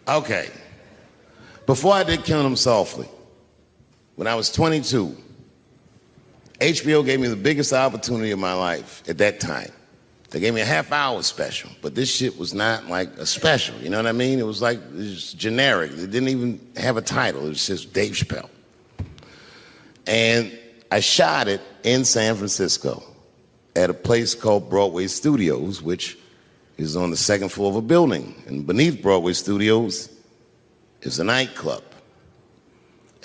Okay. Before I did Killing Them Softly, when I was 22, HBO gave me the biggest opportunity of my life at that time. They gave me a half-hour special, but this shit was not like a special, you know what I mean? It was like, it was generic. It didn't even have a title. It was just Dave Chappelle. And I shot it in San Francisco at a place called Broadway Studios, which is on the second floor of a building. And beneath Broadway Studios is a nightclub.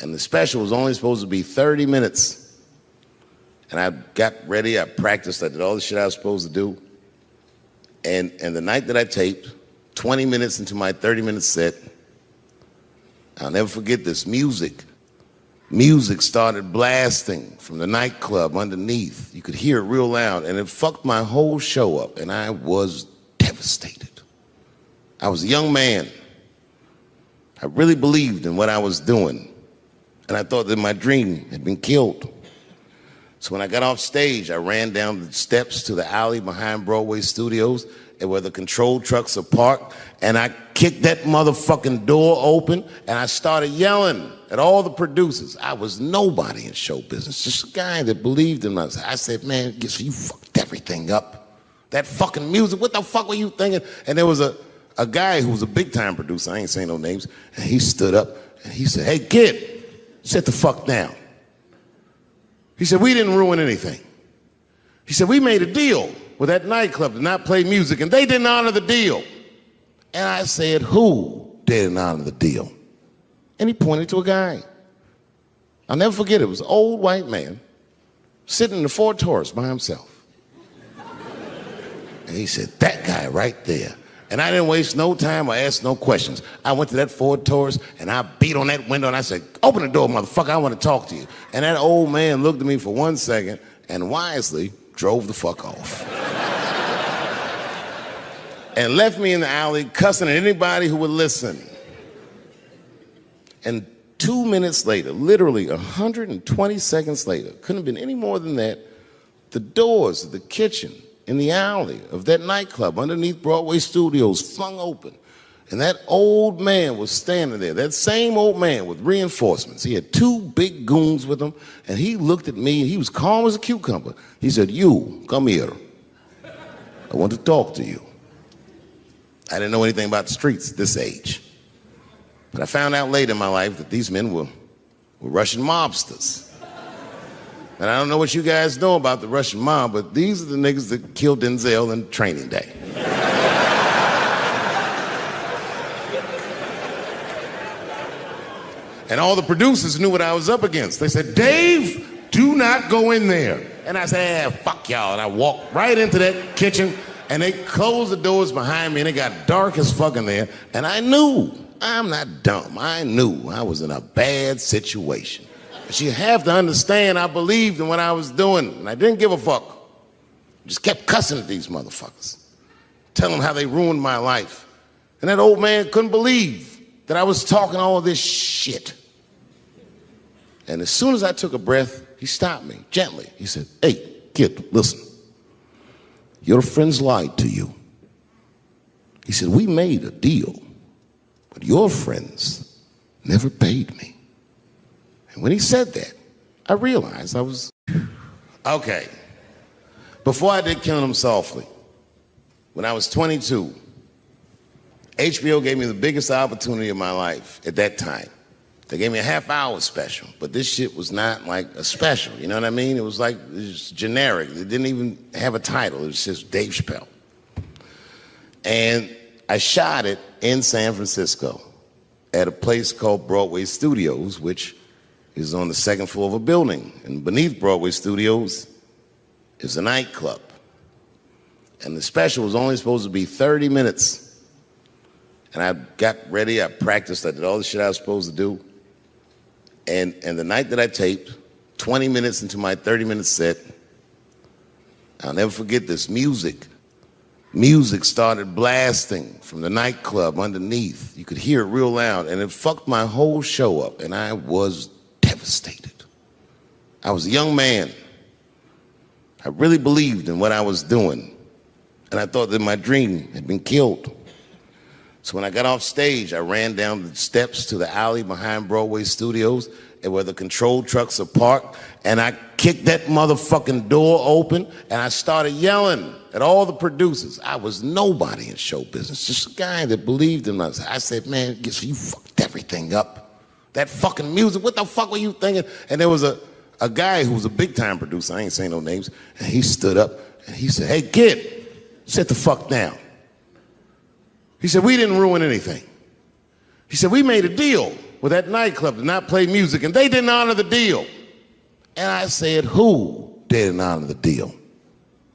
And the special was only supposed to be 30 minutes. And I got ready, I practiced, I did all the shit I was supposed to do. And the night that I taped, 20 minutes into my 30-minute set, I'll never forget this, music started blasting from the nightclub underneath. You could hear it real loud, and it fucked my whole show up, and I was devastated. I was a young man. I really believed in what I was doing, and I thought that my dream had been killed. So when I got off stage, I ran down the steps to the alley behind Broadway Studios and where the control trucks are parked, and I kicked that motherfucking door open, and I started yelling at all the producers. I was nobody in show business, just a guy that believed in myself. I said, man, you fucked everything up. That fucking music, what the fuck were you thinking? And there was a guy who was a big-time producer, I ain't saying no names, and he stood up, and he said, hey, kid, sit the fuck down. He said, we didn't ruin anything. He said, we made a deal with that nightclub to not play music, and they didn't honor the deal. And I said, who didn't honor the deal? And he pointed to a guy. I'll never forget it. It was an old white man sitting in the Ford Taurus by himself. And he said, that guy right there. And I didn't waste no time or ask no questions. I went to that Ford Taurus, and I beat on that window, and I said, open the door, motherfucker, I want to talk to you. And that old man looked at me for 1 second and wisely drove the fuck off. And left me in the alley cussing at anybody who would listen. And 2 minutes later, literally 120 seconds later, couldn't have been any more than that, the doors of the kitchen in the alley of that nightclub underneath Broadway Studios flung open. And that old man was standing there, that same old man with reinforcements. He had 2 big goons with him, and he looked at me, and he was calm as a cucumber. He said, you, come here. I want to talk to you. I didn't know anything about the streets at this age. But I found out later in my life that these men were Russian mobsters. And I don't know what you guys know about the Russian mob, but these are the niggas that killed Denzel in Training Day. And all the producers knew what I was up against. They said, Dave, do not go in there. And I said, fuck y'all. And I walked right into that kitchen, and they closed the doors behind me, and it got dark as fuck in there. And I knew, I'm not dumb, I knew I was in a bad situation. But you have to understand, I believed in what I was doing, and I didn't give a fuck. Just kept cussing at these motherfuckers, telling them how they ruined my life. And that old man couldn't believe that I was talking all of this shit. And as soon as I took a breath, he stopped me gently. He said, hey, kid, listen. Your friends lied to you. He said, we made a deal, but your friends never paid me. And when he said that, I realized I was... Okay. Before I did Killing Them Softly, when I was 22, HBO gave me the biggest opportunity of my life at that time. They gave me a half-hour special, but this shit was not like a special, you know what I mean? It was like, it was generic. It didn't even have a title. It was just Dave Chappelle. And I shot it in San Francisco at a place called Broadway Studios, which is on the second floor of a building. And beneath Broadway Studios is a nightclub. And the special was only supposed to be 30 minutes. And I got ready, I practiced, I did all the shit I was supposed to do. And the night that I taped, 20 minutes into my 30-minute set, I'll never forget this, music started blasting from the nightclub underneath. You could hear it real loud, and it fucked my whole show up, and I was devastated. I was a young man. I really believed in what I was doing, and I thought that my dream had been killed. So when I got off stage, I ran down the steps to the alley behind Broadway Studios and where the control trucks are parked, and I kicked that motherfucking door open, and I started yelling at all the producers. I was nobody in show business, just a guy that believed in us. I said, man, you fucked everything up. That fucking music, what the fuck were you thinking? And there was a guy who was a big-time producer, I ain't saying no names, and he stood up, and he said, hey, kid, sit the fuck down. He said, we didn't ruin anything. He said, we made a deal with that nightclub to not play music, and they didn't honor the deal. And I said, who didn't honor the deal?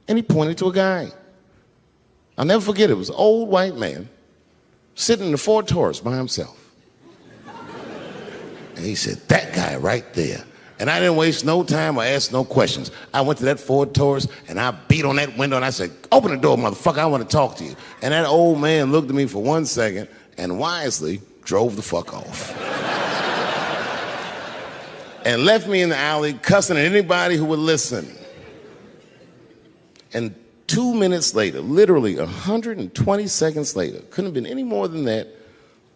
And he pointed to a guy. I'll never forget it. It was an old white man sitting in the Ford Taurus by himself. And he said, that guy right there. And I didn't waste no time or ask no questions. I went to that Ford Taurus, and I beat on that window, and I said, open the door, motherfucker, I want to talk to you. And that old man looked at me for 1 second and wisely drove the fuck off. And left me in the alley cussing at anybody who would listen. And 2 minutes later, literally 120 seconds later, couldn't have been any more than that,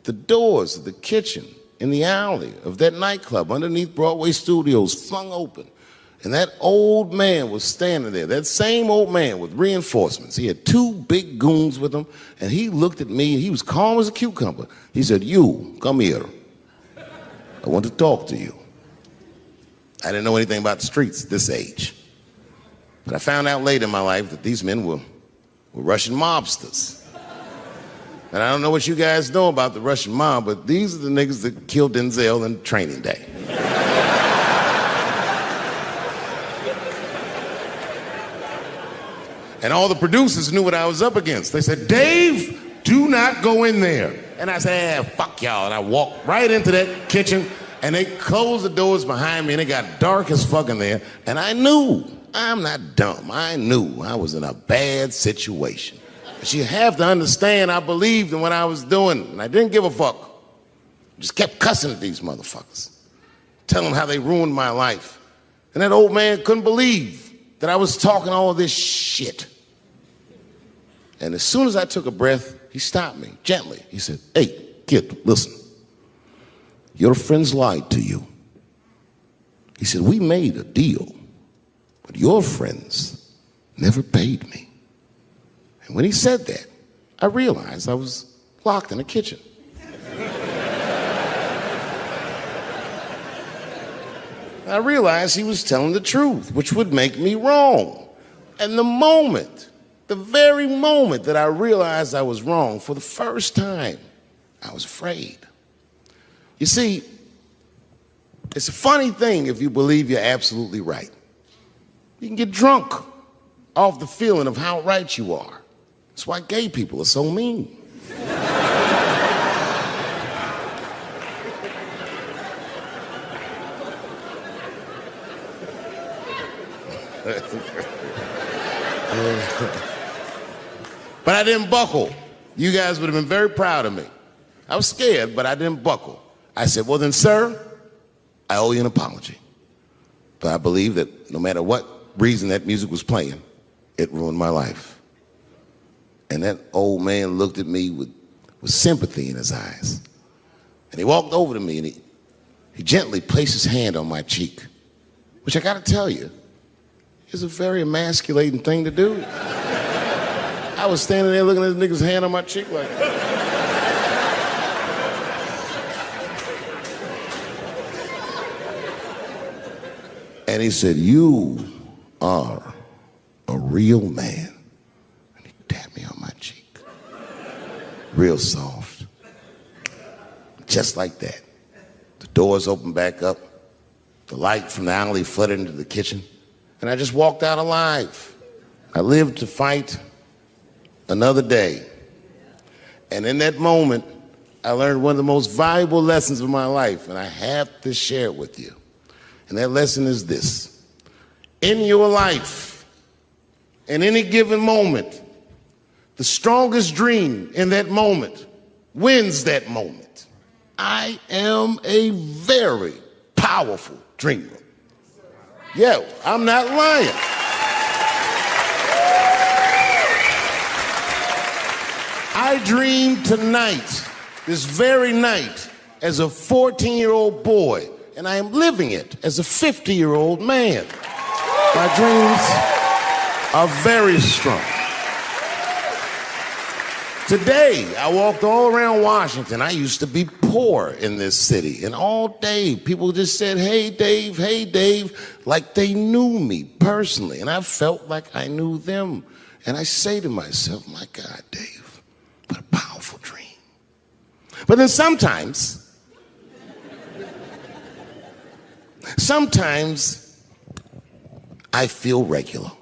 the doors of the kitchen in the alley of that nightclub underneath Broadway Studios flung open. And that old man was standing there, that same old man with reinforcements. He had 2 big goons with him, and he looked at me, and he was calm as a cucumber. He said, you, come here. I want to talk to you. I didn't know anything about the streets at this age. But I found out later in my life that these men were Russian mobsters. And I don't know what you guys know about the Russian mob, but these are the niggas that killed Denzel in Training Day. And all the producers knew what I was up against. They said, Dave, do not go in there. And I said, fuck y'all. And I walked right into that kitchen, and they closed the doors behind me, and it got dark as fuck in there. And I knew, I'm not dumb, I knew I was in a bad situation. But you have to understand, I believed in what I was doing, and I didn't give a fuck. Just kept cussing at these motherfuckers, telling them how they ruined my life. And that old man couldn't believe that I was talking all this shit. And as soon as I took a breath, he stopped me gently. He said, hey, kid, listen. Your friends lied to you. He said, we made a deal, but your friends never paid me. And when he said that, I realized I was locked in the kitchen. I realized he was telling the truth, which would make me wrong. And the very moment that I realized I was wrong, for the first time, I was afraid. You see, it's a funny thing if you believe you're absolutely right. You can get drunk off the feeling of how right you are. That's why gay people are so mean. But I didn't buckle. You guys would have been very proud of me. I was scared, but I didn't buckle. I said, well then, sir, I owe you an apology. But I believe that no matter what reason that music was playing, it ruined my life. And that old man looked at me with sympathy in his eyes. And he walked over to me and he gently placed his hand on my cheek, which I gotta tell you, is a very emasculating thing to do. I was standing there looking at this nigga's hand on my cheek like, and he said, you are a real man. And he tapped me on my cheek. Real soft. Just like that. The doors opened back up. The light from the alley flooded into the kitchen. And I just walked out alive. I lived to fight another day. And in that moment, I learned one of the most valuable lessons of my life, and I have to share it with you. And that lesson is this. In your life, in any given moment, the strongest dream in that moment wins that moment. I am a very powerful dreamer. Yeah, I'm not lying. I I dreamed tonight, this very night, as a 14-year-old boy, and I am living it as a 50-year-old man. My dreams are very strong. Today, I walked all around Washington. I used to be poor in this city, and all day people just said, hey, Dave, like they knew me personally, and I felt like I knew them. And I say to myself, my God, Dave, what a powerful dream. But then sometimes I feel regular.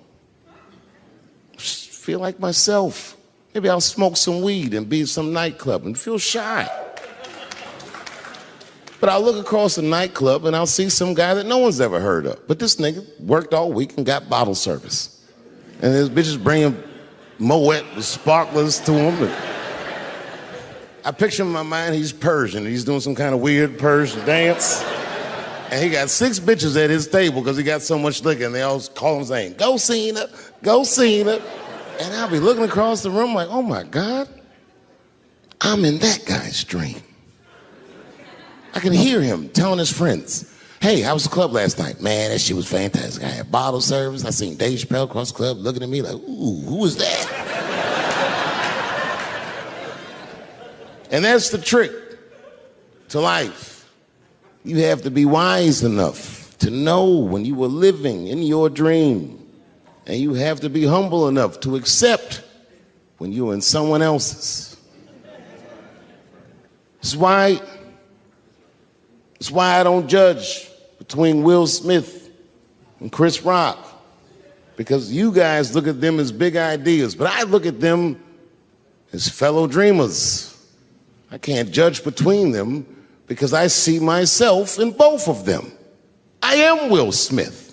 Just feel like myself. Maybe I'll smoke some weed and be at some nightclub and feel shy. But I'll look across the nightclub and I'll see some guy that no one's ever heard of. But this nigga worked all week and got bottle service. And his bitches bringing Moet with sparklers to him. I picture in my mind he's Persian. He's doing some kind of weird Persian dance. And he got 6 bitches at his table because he got so much liquor, and they all call him saying, go Cena, go Cena. And I'll be looking across the room like, oh my God, I'm in that guy's dream. I can hear him telling his friends, hey, how was the club last night? Man, that shit was fantastic. I had bottle service. I seen Dave Chappelle across the club looking at me like, ooh, who was that? And that's the trick to life. You have to be wise enough to know when you were living in your dream. And you have to be humble enough to accept when you're in someone else's. It's why I don't judge between Will Smith and Chris Rock. Because you guys look at them as big ideas, but I look at them as fellow dreamers. I can't judge between them because I see myself in both of them. I am Will Smith.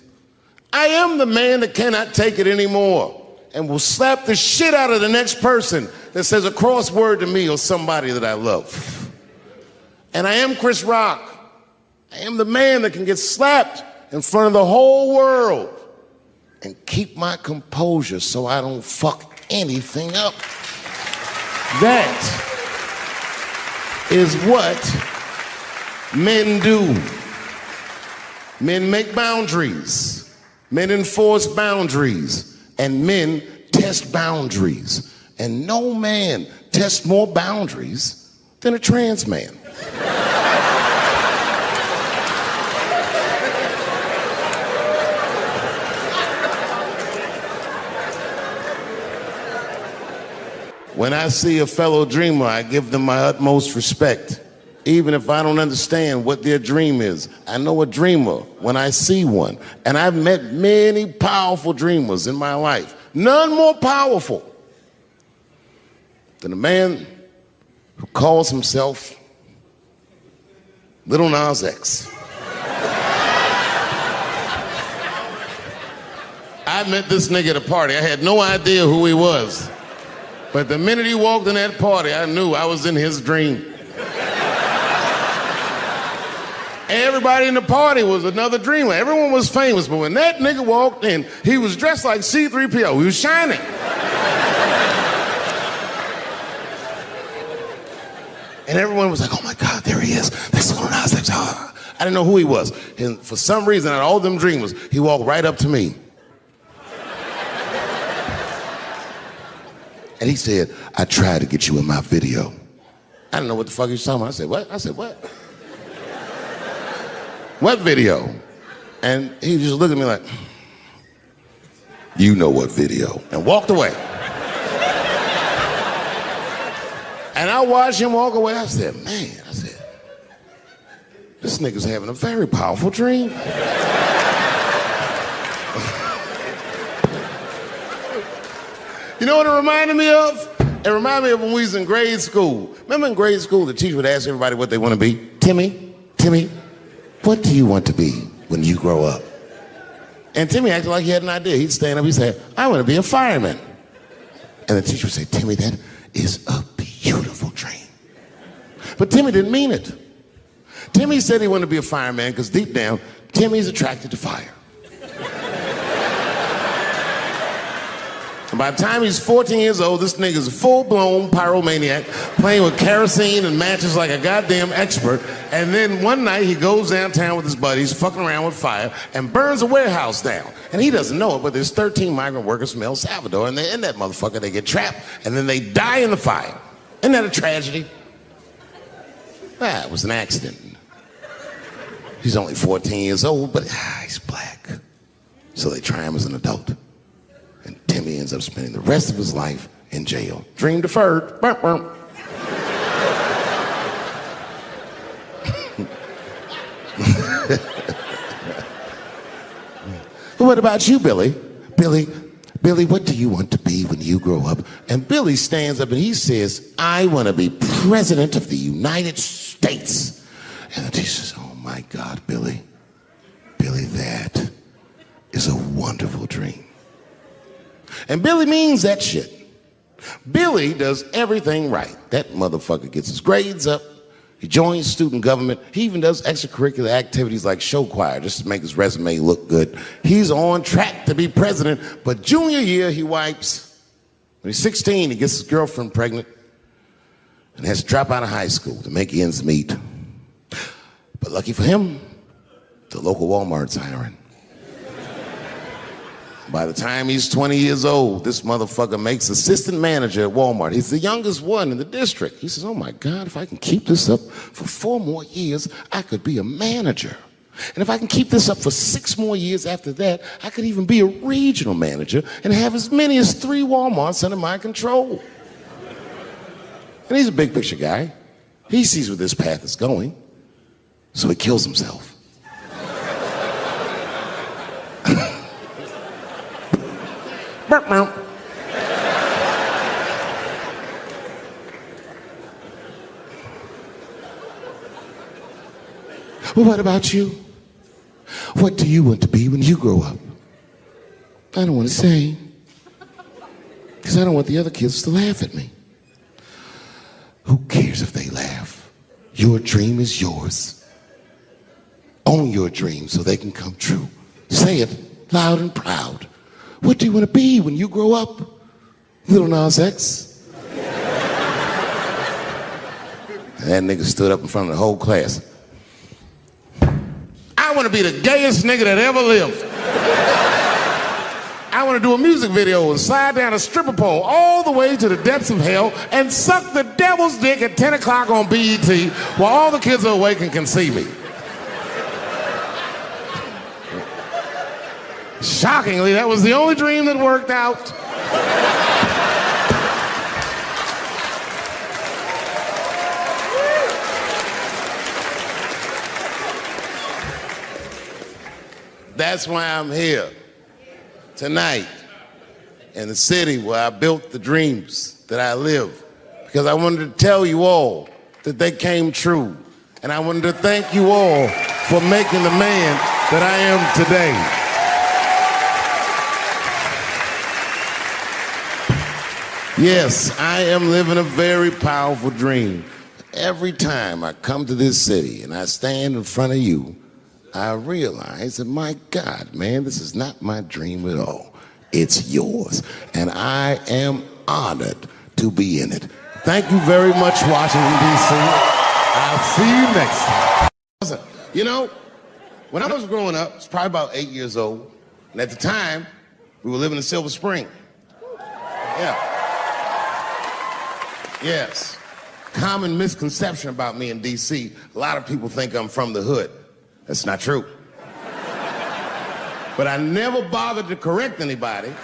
I am the man that cannot take it anymore and will slap the shit out of the next person that says a crossword to me or somebody that I love. And I am Chris Rock. I am the man that can get slapped in front of the whole world and keep my composure so I don't fuck anything up. That is what men do. Men make boundaries. Men enforce boundaries. And men test boundaries. And no man tests more boundaries than a trans man. When I see a fellow dreamer, I give them my utmost respect. Even if I don't understand what their dream is. I know a dreamer when I see one. And I've met many powerful dreamers in my life. None more powerful than a man who calls himself Little Nas X. I met this nigga at a party. I had no idea who he was. But the minute he walked in that party, I knew I was in his dream. Everybody in the party was another dreamer. Everyone was famous, but when that nigga walked in, he was dressed like C-3PO. He was shining. And everyone was like, oh my God, there he is. That's Lil Nas X. I didn't know who he was. And for some reason, out of all them dreamers, he walked right up to me. And he said, I tried to get you in my video. I didn't know what the fuck he was talking about. I said, what? I said, what? What video? And he just looked at me like, you know what video, and walked away. And I watched him walk away. I said, man, this nigga's having a very powerful dream. You know what it reminded me of? It reminded me of when we was in grade school. Remember in grade school, the teacher would ask everybody what they want to be? Timmy, what do you want to be when you grow up? And Timmy acted like he had an idea. He'd stand up, he'd say, I want to be a fireman. And the teacher would say, Timmy, that is a beautiful dream. But Timmy didn't mean it. Timmy said he wanted to be a fireman because deep down, Timmy's attracted to fire. And by the time he's 14 years old, this nigga's a full-blown pyromaniac, playing with kerosene and matches like a goddamn expert. And then one night he goes downtown with his buddies, fucking around with fire, and burns a warehouse down. And he doesn't know it, but there's 13 migrant workers from El Salvador, and they're in that motherfucker. They get trapped, and then they die in the fire. Isn't that a tragedy? It was an accident. He's only 14 years old, but he's black. So they try him as an adult. And Timmy ends up spending the rest of his life in jail. Dream deferred. Burp, burp. What about you, Billy? Billy, what do you want to be when you grow up? And Billy stands up and he says, I want to be president of the United States. And the teacher says, oh my God, Billy, that is a wonderful dream. And Billy means that shit. Billy does everything right. That motherfucker gets his grades up. He joins student government. He even does extracurricular activities like show choir just to make his resume look good. He's on track to be president, but junior year he wipes. When he's 16, he gets his girlfriend pregnant and has to drop out of high school to make ends meet. But lucky for him, the local Walmart's hiring. By the time he's 20 years old, this motherfucker makes assistant manager at Walmart. He's the youngest one in the district. He says, oh my God, if I can keep this up for 4 more years, I could be a manager. And if I can keep this up for 6 more years after that, I could even be a regional manager and have as many as 3 Walmarts under my control. And he's a big picture guy. He sees where this path is going, so he kills himself. Burp, burp. Well, what about you? What do you want to be when you grow up? I don't want to say, because I don't want the other kids to laugh at me. Who cares if they laugh? Your dream is yours. Own your dream so they can come true. Say it loud and proud. What do you want to be when you grow up? Little Nas X. That nigga stood up in front of the whole class. I want to be the gayest nigga that ever lived. I want to do a music video and slide down a stripper pole all the way to the depths of hell and suck the devil's dick at 10 o'clock on BET while all the kids are awake and can see me. Shockingly, that was the only dream that worked out. That's why I'm here tonight in the city where I built the dreams that I live. Because I wanted to tell you all that they came true. And I wanted to thank you all for making the man that I am today. Yes, I am living a very powerful dream. Every time I come to this city and I stand in front of you, I realize that, my God, man, this is not my dream at all. It's yours. And I am honored to be in it. Thank you very much, Washington, D.C. I'll see you next time. Listen, you know, when I was growing up, I was probably about 8 years old. And at the time, we were living in Silver Spring. Yeah. Yes. Common misconception about me in D.C. A lot of people think I'm from the hood. That's not true. But I never bothered to correct anybody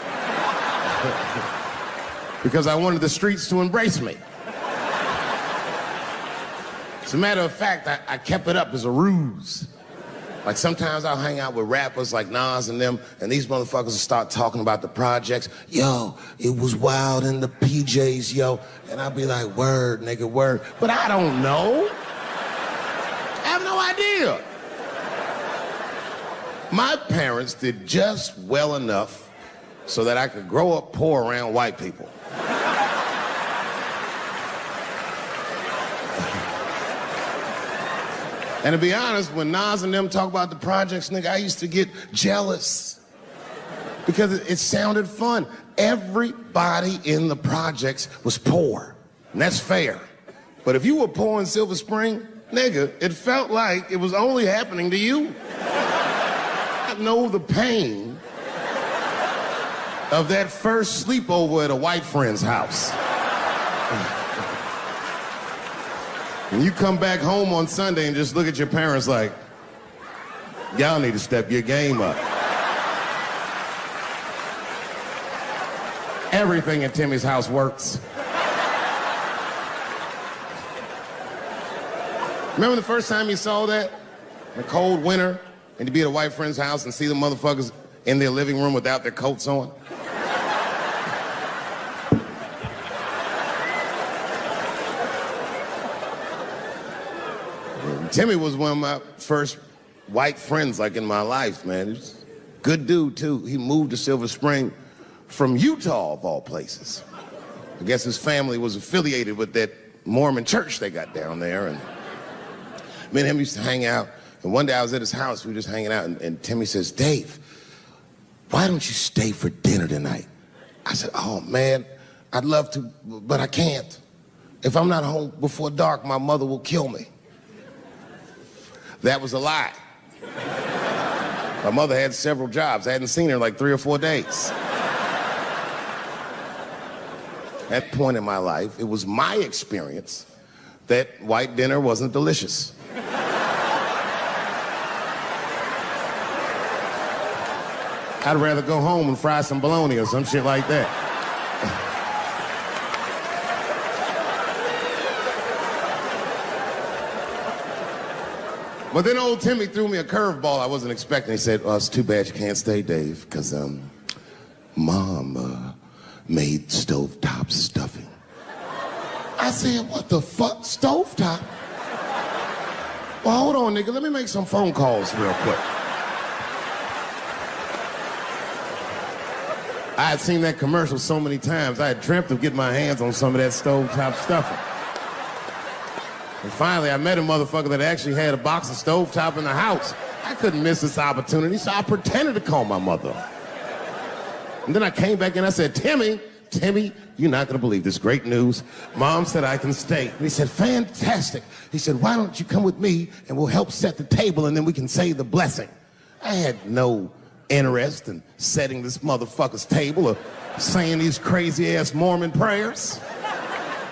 because I wanted the streets to embrace me. As a matter of fact, I kept it up as a ruse. Like sometimes I'll hang out with rappers like Nas and them, and these motherfuckers will start talking about the projects. Yo, it was wild in the PJs, yo. And I'll be like, word, nigga, word. But I don't know. I have no idea. My parents did just well enough so that I could grow up poor around white people. And to be honest, when Nas and them talk about the projects, nigga, I used to get jealous. because it sounded fun. Everybody in the projects was poor, and that's fair. But if you were poor in Silver Spring, nigga, it felt like it was only happening to you. I know the pain of that first sleepover at a white friend's house. When you come back home on Sunday and just look at your parents like, y'all need to step your game up. Everything in Timmy's house works. Remember the first time you saw that? In a cold winter, and to be at a white friend's house and see the motherfuckers in their living room without their coats on? Timmy was one of my first white friends, like, in my life, man. He's a good dude, too. He moved to Silver Spring from Utah, of all places. I guess his family was affiliated with that Mormon church they got down there, and me and him used to hang out. And one day I was at his house, we were just hanging out, and Timmy says, Dave, why don't you stay for dinner tonight? I said, oh, man, I'd love to, but I can't. If I'm not home before dark, my mother will kill me. That was a lie. My mother had several jobs. I hadn't seen her in like 3 or 4 days. At that point in my life, it was my experience that white dinner wasn't delicious. I'd rather go home and fry some bologna or some shit like that. But then old Timmy threw me a curveball I wasn't expecting. He said, oh, it's too bad you can't stay, Dave, because Mom made stovetop stuffing. I said, what the fuck, stovetop? Well, hold on, nigga, let me make some phone calls real quick. I had seen that commercial so many times, I had dreamt of getting my hands on some of that stovetop stuffing. And finally, I met a motherfucker that actually had a box of stovetop in the house. I couldn't miss this opportunity, so I pretended to call my mother. And then I came back and I said, Timmy, you're not gonna believe this great news. Mom said I can stay. And he said, fantastic. He said, why don't you come with me and we'll help set the table and then we can say the blessing. I had no interest in setting this motherfucker's table or saying these crazy ass Mormon prayers.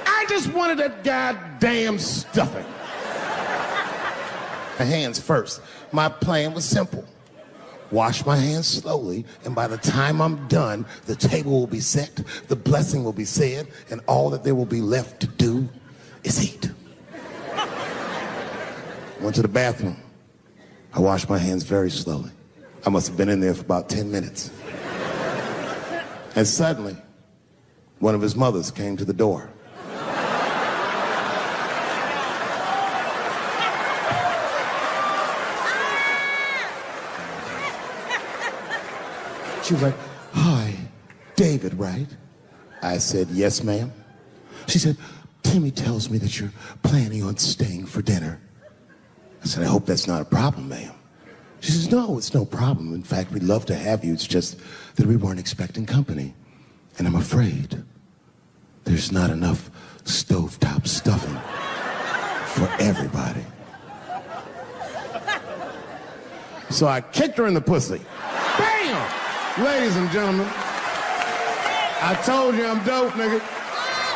I just wanted that goddamn stuffing. My hands first. My plan was simple. Wash my hands slowly, and by the time I'm done, the table will be set, the blessing will be said, and all that there will be left to do is eat. Went to the bathroom. I washed my hands very slowly. I must have been in there for about 10 minutes. And suddenly, one of his mothers came to the door. She was like, hi, David, right? I said, yes, ma'am. She said, Timmy tells me that you're planning on staying for dinner. I said, I hope that's not a problem, ma'am. She says, no, it's no problem. In fact, we'd love to have you. It's just that we weren't expecting company. And I'm afraid there's not enough stovetop stuffing for everybody. So I kicked her in the pussy. Bam! Ladies and gentlemen, I told you I'm dope, nigga.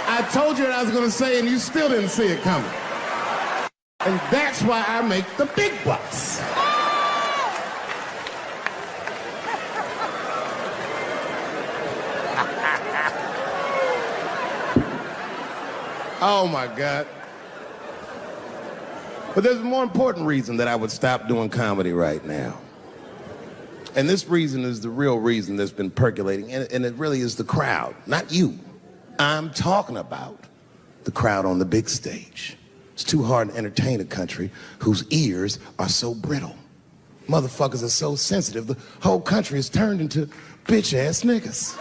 I told you what I was gonna say and you still didn't see it coming. And that's why I make the big bucks. Oh my God. But there's a more important reason that I would stop doing comedy right now. And this reason is the real reason that's been percolating, and it really is the crowd, not you. I'm talking about the crowd on the big stage. It's too hard to entertain a country whose ears are so brittle. Motherfuckers are so sensitive, the whole country is turned into bitch-ass niggas.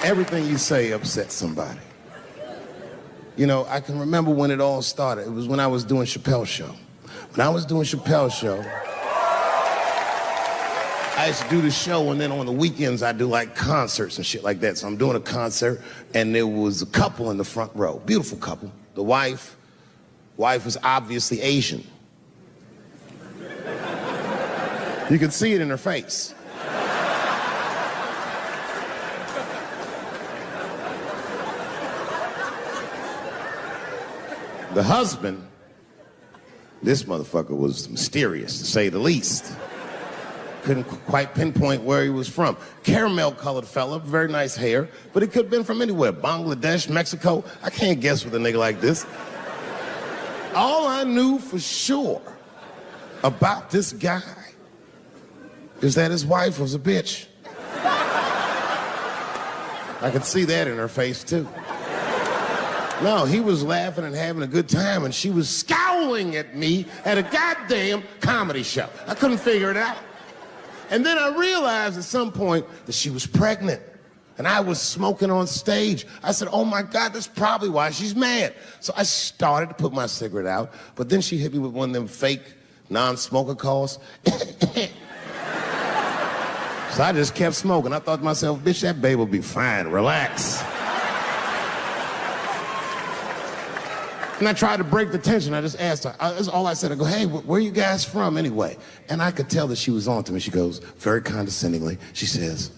Everything you say upsets somebody. You know, I can remember when it all started. It was when I was doing Chappelle's show. When I was doing Chappelle's show, I used to do the show, and then on the weekends I do like concerts and shit like that. So I'm doing a concert, and there was a couple in the front row, beautiful couple. The wife was obviously Asian. You could see it in her face. The husband, this motherfucker was mysterious, to say the least. Couldn't quite pinpoint where he was from. Caramel-colored fella, very nice hair, but he could have been from anywhere. Bangladesh, Mexico. I can't guess with a nigga like this. All I knew for sure about this guy is that his wife was a bitch. I could see that in her face, too. No, he was laughing and having a good time, and she was scowling at me at a goddamn comedy show. I couldn't figure it out. And then I realized at some point that she was pregnant, and I was smoking on stage. I said, oh my God, that's probably why she's mad. So I started to put my cigarette out, but then she hit me with one of them fake non-smoker calls. So I just kept smoking. I thought to myself, bitch, that babe will be fine, relax. And I tried to break the tension. I just asked her. That's all I said. I go, hey, where are you guys from anyway? And I could tell that she was on to me. She goes, very condescendingly, she says,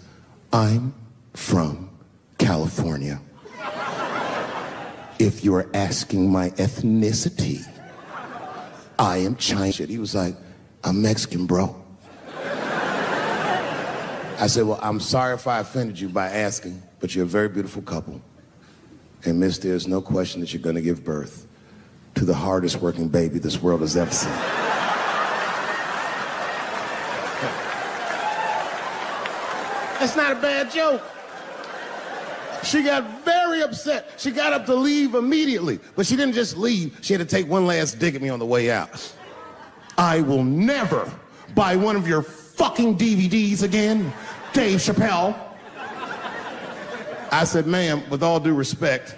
I'm from California. If you're asking my ethnicity, I am Chinese. He was like, I'm Mexican, bro. I said, well, I'm sorry if I offended you by asking, but you're a very beautiful couple. And miss, there's no question that you're going to give birth to the hardest working baby this world has ever seen. That's not a bad joke. She got very upset. She got up to leave immediately, but she didn't just leave. She had to take one last dig at me on the way out. I will never buy one of your fucking DVDs again, Dave Chappelle. I said, ma'am, with all due respect,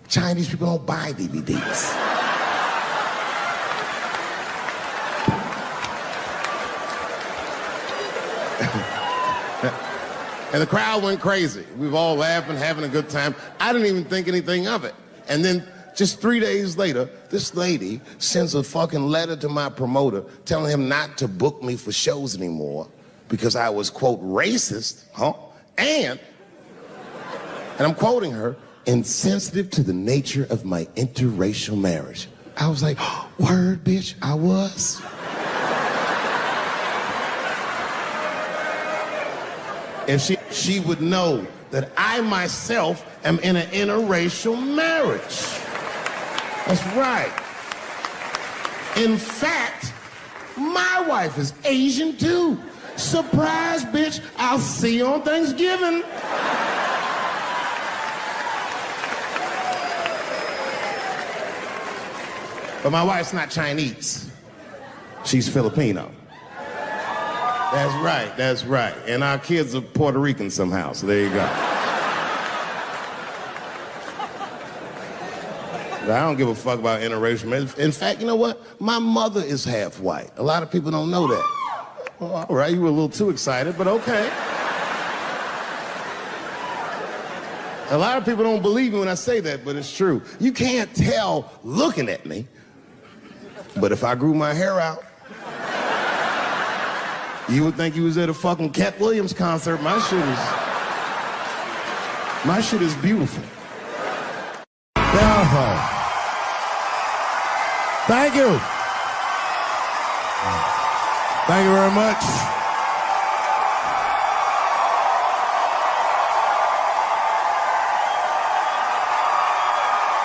Chinese people don't buy DVDs. And the crowd went crazy. We were all laughing, having a good time. I didn't even think anything of it. And then just 3 days later, this lady sends a fucking letter to my promoter telling him not to book me for shows anymore because I was, quote, racist, and I'm quoting her, insensitive to the nature of my interracial marriage. I was like, word, bitch, I was. And she would know that I myself am in an interracial marriage. That's right. In fact, my wife is Asian too. Surprise, bitch, I'll see you on Thanksgiving. But my wife's not Chinese. She's Filipino. That's right. And our kids are Puerto Rican somehow, so there you go. But I don't give a fuck about interracial marriage. In fact, you know what? My mother is half white. A lot of people don't know that. Well, all right, you were a little too excited, but okay. A lot of people don't believe me when I say that, but it's true. You can't tell looking at me. But if I grew my hair out, you would think you was at a fucking Cat Williams concert. My shit is beautiful. Beautiful. Thank you. Thank you very much.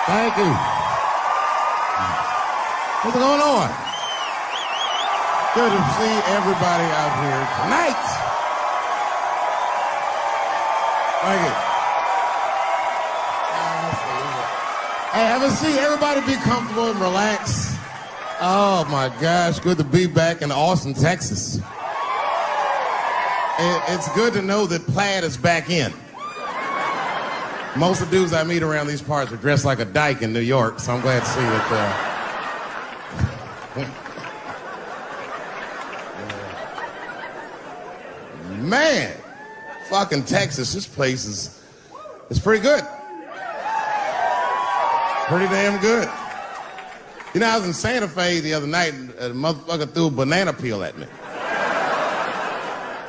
Thank you. What's going on? Good to see everybody out here tonight. Thank you. Hey, have a seat. Everybody be comfortable and relax. Oh my gosh, good to be back in Austin, Texas. It's good to know that plaid is back in. Most of the dudes I meet around these parts are dressed like a dyke in New York, so I'm glad to see that. Man, fucking Texas, this place is pretty good. Pretty damn good. You know, I was in Santa Fe the other night and a motherfucker threw a banana peel at me.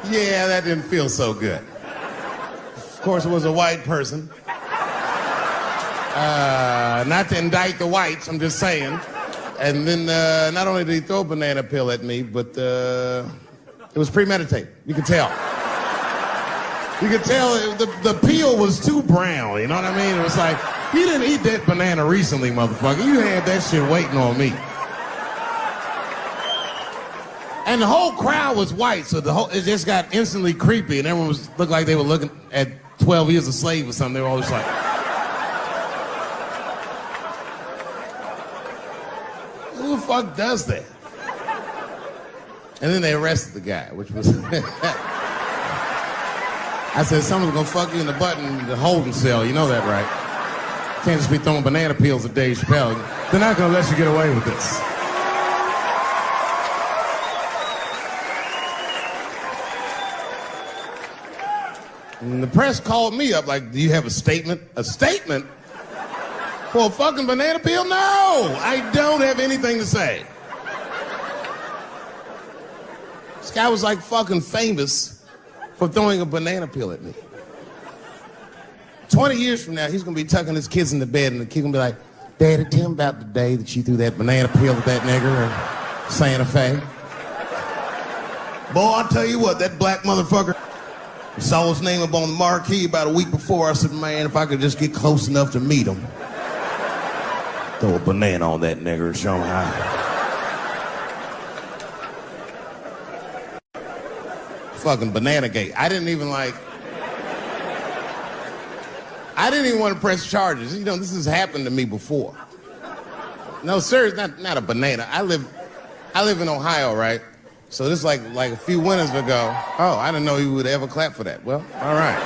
Yeah, that didn't feel so good. Of course, it was a white person. Not to indict the whites, I'm just saying. And then not only did he throw a banana peel at me, but it was premeditated. You could tell. You could tell the peel was too brown, you know what I mean? It was like, you didn't eat that banana recently, motherfucker. You had that shit waiting on me. And the whole crowd was white, so it just got instantly creepy, and everyone looked like they were looking at 12 Years a Slave or something. They were all just like... Who the fuck does that? And then they arrested the guy, which was... I said, someone's gonna fuck you in the butt in the holding cell. You know that, right? Can't just be throwing banana peels at Dave Chappelle. They're not gonna let you get away with this. And the press called me up like, do you have a statement? A statement? For a fucking banana peel? No! I don't have anything to say. This guy was like fucking famous for throwing a banana peel at me. 20 years from now, he's gonna be tucking his kids in the bed and the kid gonna be like, Daddy, tell him about the day that you threw that banana peel at that nigger in Santa Fe. Boy, I'll tell you what, that black motherfucker, saw his name up on the marquee about a week before. I said, man, if I could just get close enough to meet him, throw a banana on that nigger and show him how. Fucking banana gate. I didn't even want to press charges. You know, this has happened to me before. No, sir, it's not a banana. I live in Ohio, right? So this is like a few winters ago. Oh, I didn't know you would ever clap for that. Well, all right.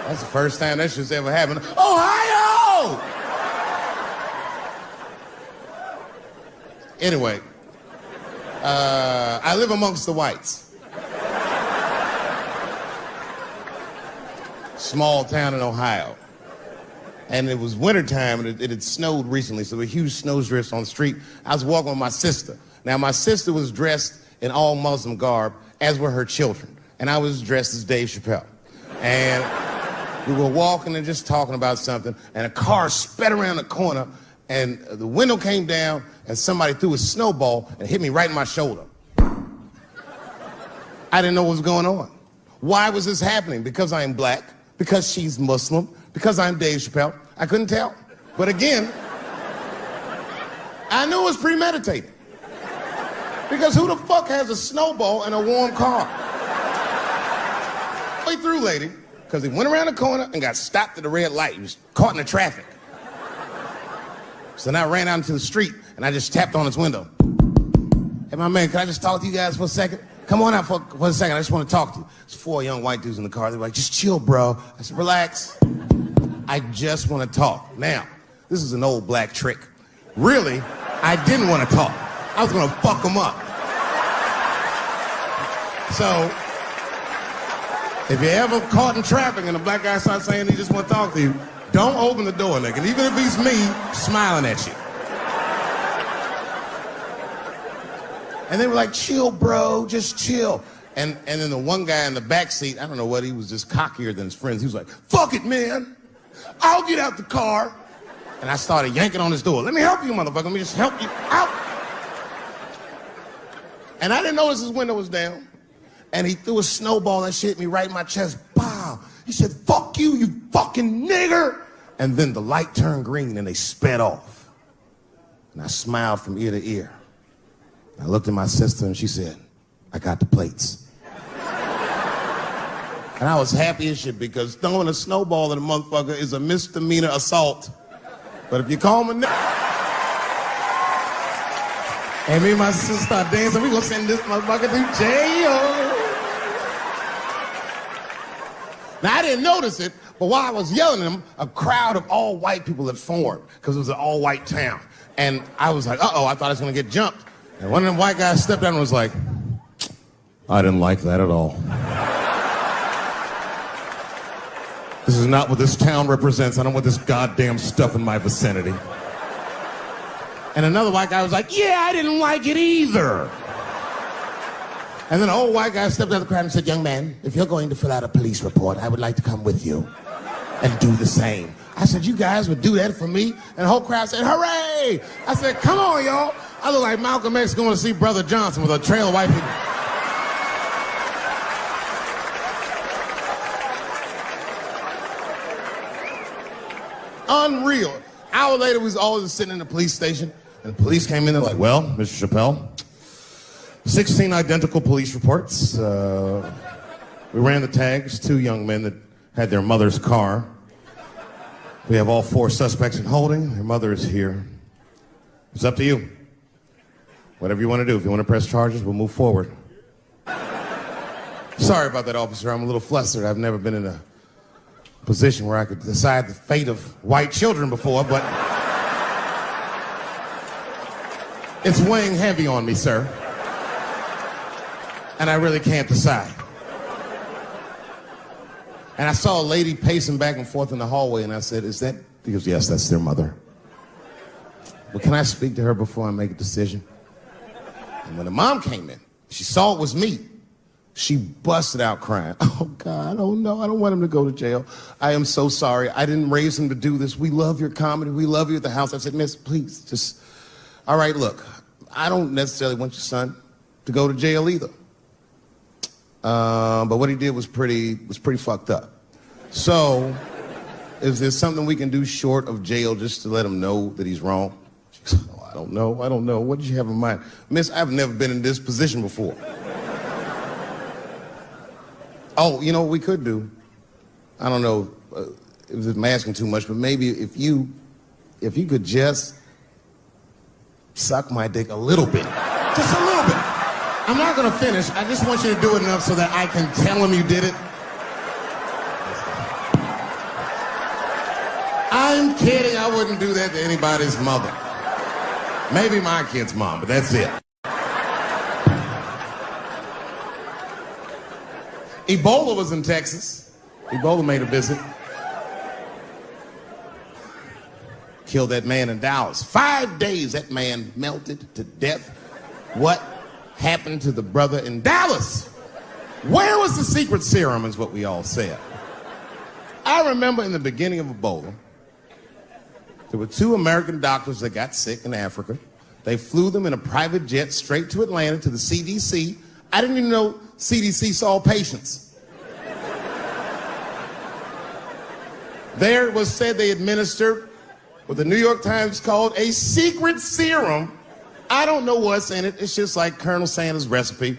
That's the first time that shit's ever happened. Ohio! Anyway, I live amongst the whites. Small town in Ohio. And it was wintertime, and it had snowed recently, so there were huge snowdrifts on the street. I was walking with my sister. Now, my sister was dressed in all Muslim garb, as were her children. And I was dressed as Dave Chappelle. And we were walking and just talking about something, and a car sped around the corner, and the window came down, and somebody threw a snowball and hit me right in my shoulder. I didn't know what was going on. Why was this happening? Because I am black, because she's Muslim, because I'm Dave Chappelle. I couldn't tell. But again, I knew it was premeditated. Because who the fuck has a snowball in a warm car? Way through, lady, because he went around the corner and got stopped at the red light. He was caught in the traffic. So then I ran out into the street and I just tapped on his window. Hey, my man, can I just talk to you guys for a second? Come on out for a second. I just want to talk to you. There's 4 young white dudes in the car. They were like, just chill, bro. I said, relax. I just want to talk. Now, this is an old black trick. Really, I didn't want to talk. I was going to fuck them up. So, if you're ever caught in traffic and a black guy starts saying he just want to talk to you, don't open the door, nigga. Even if he's me, smiling at you. And they were like, chill, bro, just chill. And then the one guy in the back seat, I don't know what, he was just cockier than his friends. He was like, fuck it, man. I'll get out the car. And I started yanking on his door. Let me help you, motherfucker. Let me just help you out. And I didn't notice his window was down. And he threw a snowball and shit me right in my chest. Pow. He said, fuck you, you fucking nigger. And then the light turned green and they sped off. And I smiled from ear to ear. I looked at my sister and she said, I got the plates. And I was happy as shit because throwing a snowball at a motherfucker is a misdemeanor assault. But if you call him a nigga, and me and my sister start dancing, we gonna send this motherfucker to jail. Now, I didn't notice it, but while I was yelling at him, a crowd of all white people had formed because it was an all-white town. And I was like, uh-oh, I thought I was going to get jumped. And one of them white guys stepped down and was like, I didn't like that at all. This is not what this town represents. I don't want this goddamn stuff in my vicinity. And another white guy was like, yeah, I didn't like it either. And then an old white guy stepped out of the crowd and said, young man, if you're going to fill out a police report, I would like to come with you and do the same. I said, you guys would do that for me? And the whole crowd said, hooray! I said, come on, y'all. I look like Malcolm X going to see Brother Johnson with a trail of white people. Unreal. An hour later, we was all just sitting in the police station, and the police came in. They're like, well, Mr. Chappelle, 16 identical police reports. We ran the tags, 2 young men that had their mother's car. We have all 4 suspects in holding. Their mother is here. It's up to you. Whatever you want to do. If you want to press charges, we'll move forward. Sorry about that, officer. I'm a little flustered. I've never been in a position where I could decide the fate of white children before, but it's weighing heavy on me, sir. And I really can't decide. And I saw a lady pacing back and forth in the hallway, and I said, is that? He goes, yes, that's their mother. But can I speak to her before I make a decision? And when the mom came in, she saw it was me. She busted out crying. Oh, God, oh, no, I don't want him to go to jail. I am so sorry. I didn't raise him to do this. We love your comedy. We love you at the house. I said, miss, please, just, all right, look, I don't necessarily want your son to go to jail either. But what he did was pretty fucked up. So, is there something we can do short of jail just to let him know that he's wrong? She goes, oh, I don't know. What did you have in mind? Miss, I've never been in this position before. Oh, you know what we could do? I don't know if I'm asking too much, but maybe if you could just suck my dick a little bit. Just a little bit. I'm not gonna finish. I just want you to do it enough so that I can tell him you did it. I'm kidding. I wouldn't do that to anybody's mother. Maybe my kid's mom, but that's it. Ebola was in Texas. Ebola made a visit. Killed that man in Dallas. 5 days, that man melted to death. What happened to the brother in Dallas? Where was the secret serum, is what we all said. I remember in the beginning of Ebola, there were 2 American doctors that got sick in Africa. They flew them in a private jet straight to Atlanta to the CDC. I didn't even know CDC saw patients. There it was said they administered what the New York Times called a secret serum. I don't know what's in it. It's just like Colonel Sanders' recipe.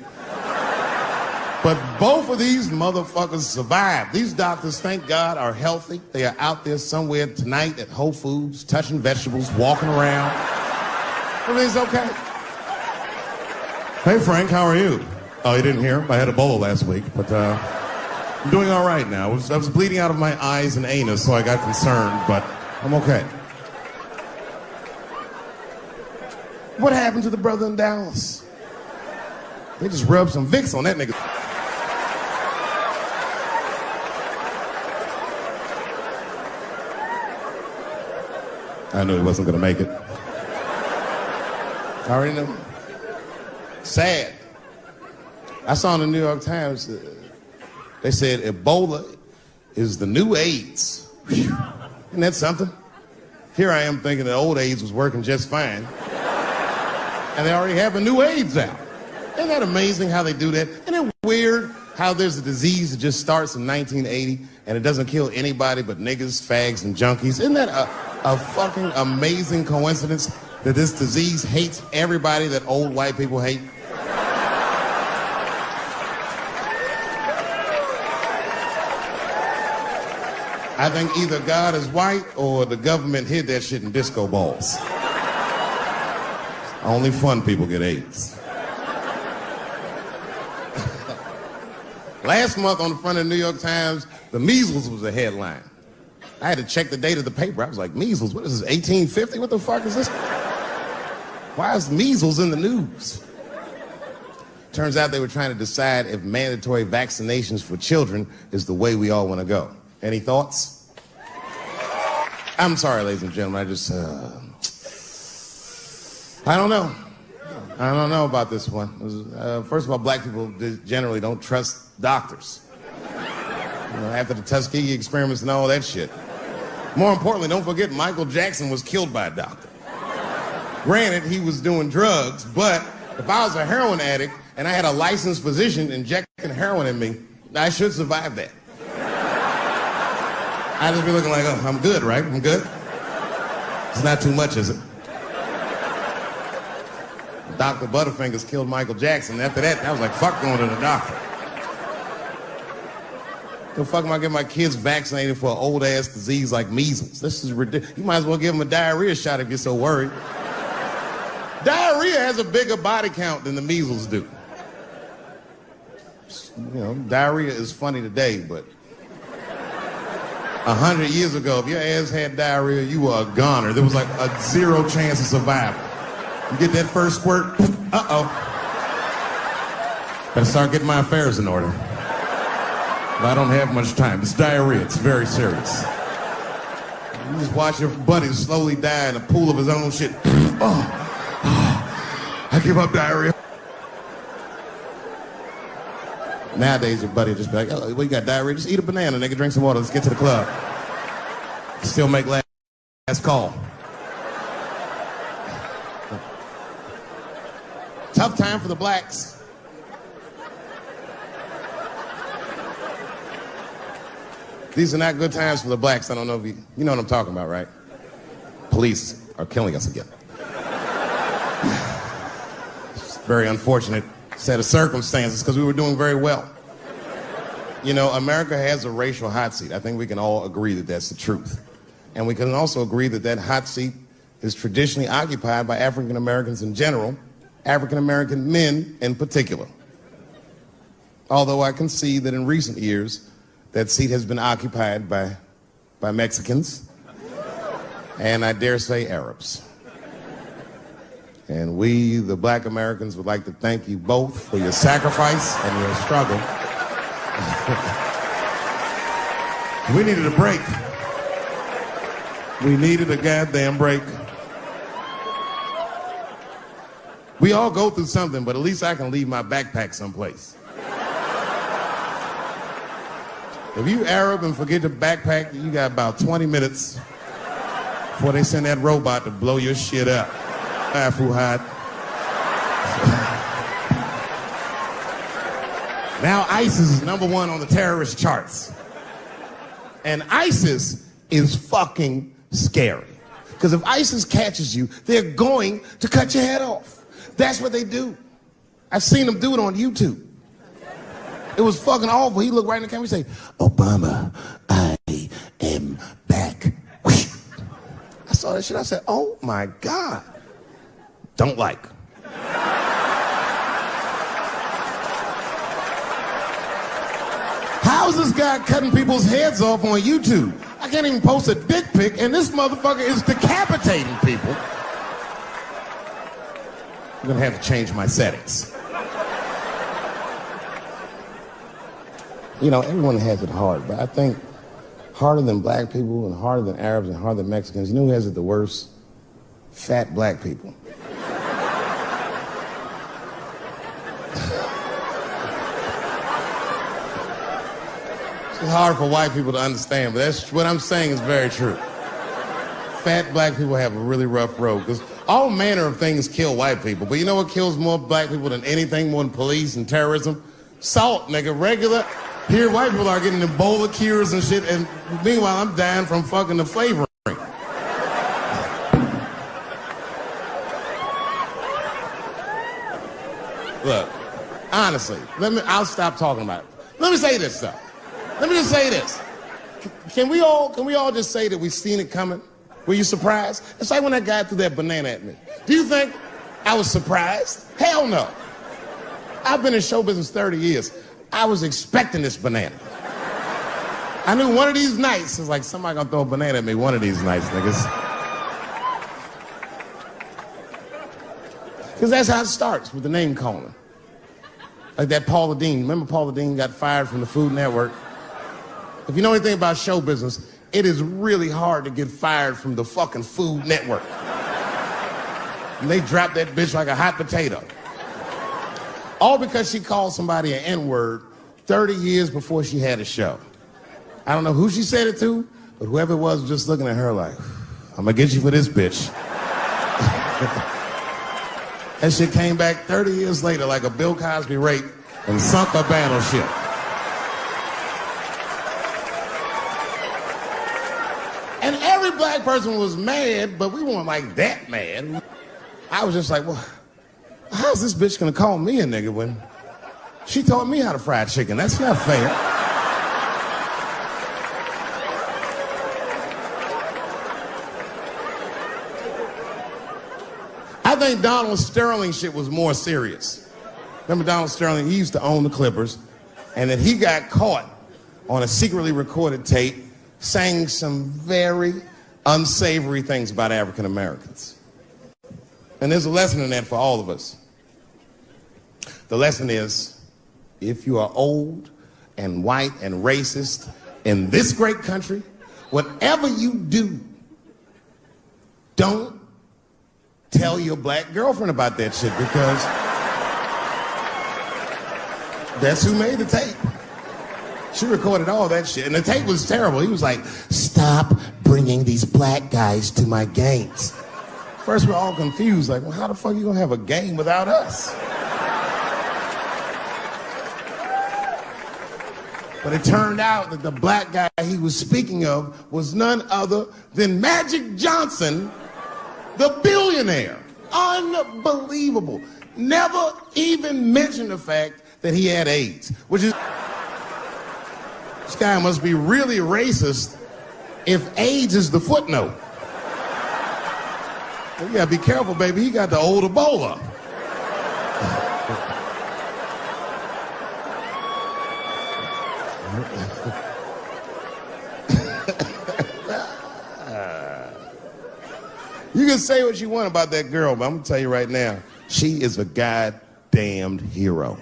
But both of these motherfuckers survived. These doctors, thank God, are healthy. They are out there somewhere tonight at Whole Foods, touching vegetables, walking around. Everything's okay. Hey, Frank, how are you? Oh, you didn't hear? I had Ebola last week, but I'm doing all right now. I was bleeding out of my eyes and anus, so I got concerned, but I'm okay. What happened to the brother in Dallas? They just rubbed some Vicks on that nigga. I knew he wasn't gonna make it. I already knew. Sad. I saw in the New York Times, they said Ebola is the new AIDS. Whew. Isn't that something? Here I am thinking that old AIDS was working just fine. And they already have a new AIDS out. Isn't that amazing how they do that? Isn't it weird how there's a disease that just starts in 1980 and it doesn't kill anybody but niggas, fags, and junkies? Isn't that a fucking amazing coincidence that this disease hates everybody that old white people hate? I think either God is white or the government hid that shit in disco balls. Only fun people get AIDS. Last month on the front of the New York Times, the measles was a headline. I had to check the date of the paper. I was like, measles, what is this, 1850? What the fuck is this? Why is measles in the news? Turns out they were trying to decide if mandatory vaccinations for children is the way we all want to go. Any thoughts? I'm sorry, ladies and gentlemen, I don't know. I don't know about this one. First of all, black people generally don't trust doctors. After the Tuskegee experiments and all that shit. More importantly, don't forget Michael Jackson was killed by a doctor. Granted, he was doing drugs, but if I was a heroin addict and I had a licensed physician injecting heroin in me, I should survive that. I'd just be looking like, oh, I'm good, right? I'm good? It's not too much, is it? Dr. Butterfingers killed Michael Jackson. After that, I was like, fuck going to the doctor. The fuck am I getting my kids vaccinated for an old-ass disease like measles? This is ridiculous. You might as well give them a diarrhea shot if you're so worried. Diarrhea has a bigger body count than the measles do. Diarrhea is funny today, but 100 years ago, if your ass had diarrhea, you were a goner. There was like a 0 chance of survival. You get that first squirt, uh-oh. Better start getting my affairs in order. But I don't have much time. It's diarrhea. It's very serious. You just watch your buddy slowly die in a pool of his own shit. I give up diarrhea. Nowadays, your buddy just be like, oh, well, you got diarrhea? Just eat a banana, nigga, drink some water. Let's get to the club. Still make last call. Tough time for the blacks. These are not good times for the blacks. I don't know if you know what I'm talking about, right? Police are killing us again. It's a very unfortunate set of circumstances because we were doing very well. America has a racial hot seat. I think we can all agree that that's the truth. And we can also agree that that hot seat is traditionally occupied by African Americans in general, African American men in particular. Although I can see that in recent years, that seat has been occupied by Mexicans, and I dare say Arabs. And we, the black Americans, would like to thank you both for your sacrifice and your struggle. We needed a break. We needed a goddamn break. We all go through something, but at least I can leave my backpack someplace. If you Arab and forget your backpack, you got about 20 minutes before they send that robot to blow your shit up. Fuhad. Now ISIS is #1 on the terrorist charts. And ISIS is fucking scary. Because if ISIS catches you, they're going to cut your head off. That's what they do. I've seen them do it on YouTube. It was fucking awful. He looked right in the camera and say, Obama, I am back. I saw that shit. I said, oh my God. Don't like. How is this guy cutting people's heads off on YouTube? I can't even post a dick pic, and this motherfucker is decapitating people. I'm gonna have to change my settings. Everyone has it hard, but I think harder than black people and harder than Arabs and harder than Mexicans, you know who has it the worst? Fat black people. It's hard for white people to understand, but that's what I'm saying is very true. Fat black people have a really rough road because all manner of things kill white people. But you know what kills more black people than anything, more than police and terrorism? Salt, nigga. Regular. Here, white people are getting Ebola cures and shit, and meanwhile, I'm dying from fucking the flavoring. Look, honestly, I'll stop talking about it. Let me say this, though. Let me just say this. Can we all just say that we've seen it coming? Were you surprised? It's like when that guy threw that banana at me. Do you think I was surprised? Hell no. I've been in show business 30 years. I was expecting this banana. I knew one of these nights, it's like somebody gonna throw a banana at me one of these nights, niggas. Because that's how it starts, with the name calling. Like that Paula Deen. Remember Paula Deen got fired from the Food Network? If you know anything about show business, it is really hard to get fired from the fucking Food Network. And they dropped that bitch like a hot potato. All because she called somebody an N-word 30 years before she had a show. I don't know who she said it to, but whoever it was just looking at her like, I'm gonna get you for this bitch. That shit came back 30 years later like a Bill Cosby rape and sunk a battleship. And every black person was mad, but we weren't like that mad. I was just like, well, how's this bitch gonna call me a nigga when she taught me how to fry chicken? That's not fair. I think Donald Sterling shit was more serious. Remember Donald Sterling? He used to own the Clippers, and then he got caught on a secretly recorded tape saying some very unsavory things about African Americans. And there's a lesson in that for all of us. The lesson is, if you are old and white and racist in this great country, whatever you do, don't tell your black girlfriend about that shit, because that's who made the tape. She recorded all that shit, and the tape was terrible. He was like, stop bringing these black guys to my games. First, we're all confused, like, well, how the fuck are you gonna have a game without us? But it turned out that the black guy he was speaking of was none other than Magic Johnson, the billionaire. Unbelievable. Never even mentioned the fact that he had AIDS, which is... This guy must be really racist if AIDS is the footnote. Well, you gotta be careful, baby. He got the old Ebola. You can say what you want about that girl, but I'm gonna tell you right now, she is a goddamned hero.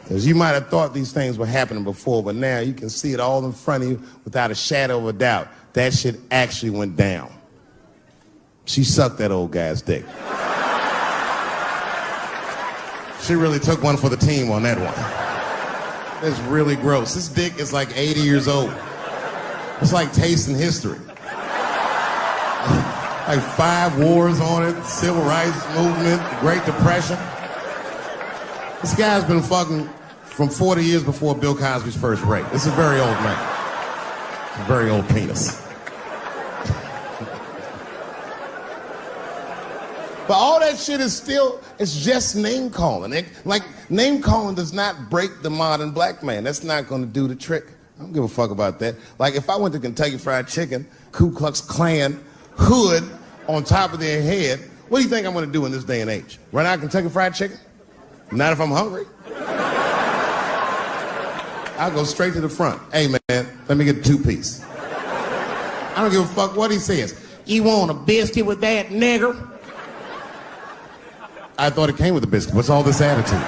Because you might have thought these things were happening before, but now you can see it all in front of you without a shadow of a doubt. That shit actually went down. She sucked that old guy's dick. She really took one for the team on that one. That's really gross. This dick is like 80 years old. It's like tasting history. Like 5 wars on it, civil rights movement, the Great Depression. This guy's been fucking from 40 years before Bill Cosby's first rape. This is a very old man. A very old penis. But all that shit is still, it's just name calling. Like, name calling does not break the modern black man. That's not gonna do the trick. I don't give a fuck about that. Like, if I went to Kentucky Fried Chicken, Ku Klux Klan, hood on top of their head, what do you think I'm gonna do in this day and age? Run out Kentucky Fried Chicken? Not if I'm hungry. I'll go straight to the front. Hey, man, let me get a 2-piece. I don't give a fuck what he says. You want a biscuit with that, nigger? I thought it came with a biscuit. What's all this attitude?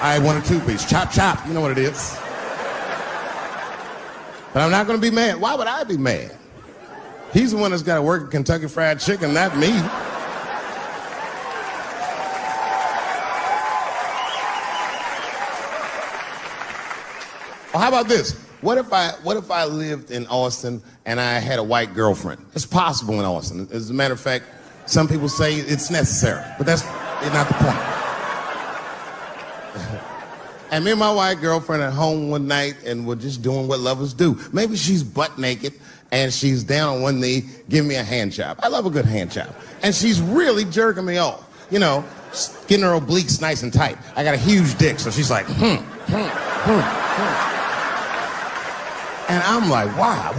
I want a 2-piece. Chop, chop. You know what it is. But I'm not going to be mad. Why would I be mad? He's the one that's got to work at Kentucky Fried Chicken, not me. Well, how about this? What if I lived in Austin and I had a white girlfriend? It's possible in Austin. As a matter of fact, some people say it's necessary, but that's not the point. And me and my white girlfriend at home one night, and we're just doing what lovers do. Maybe she's butt naked and she's down on one knee, giving me a hand job. I love a good hand job. And she's really jerking me off. You know, getting her obliques nice and tight. I got a huge dick, so she's like, And I'm like, wow,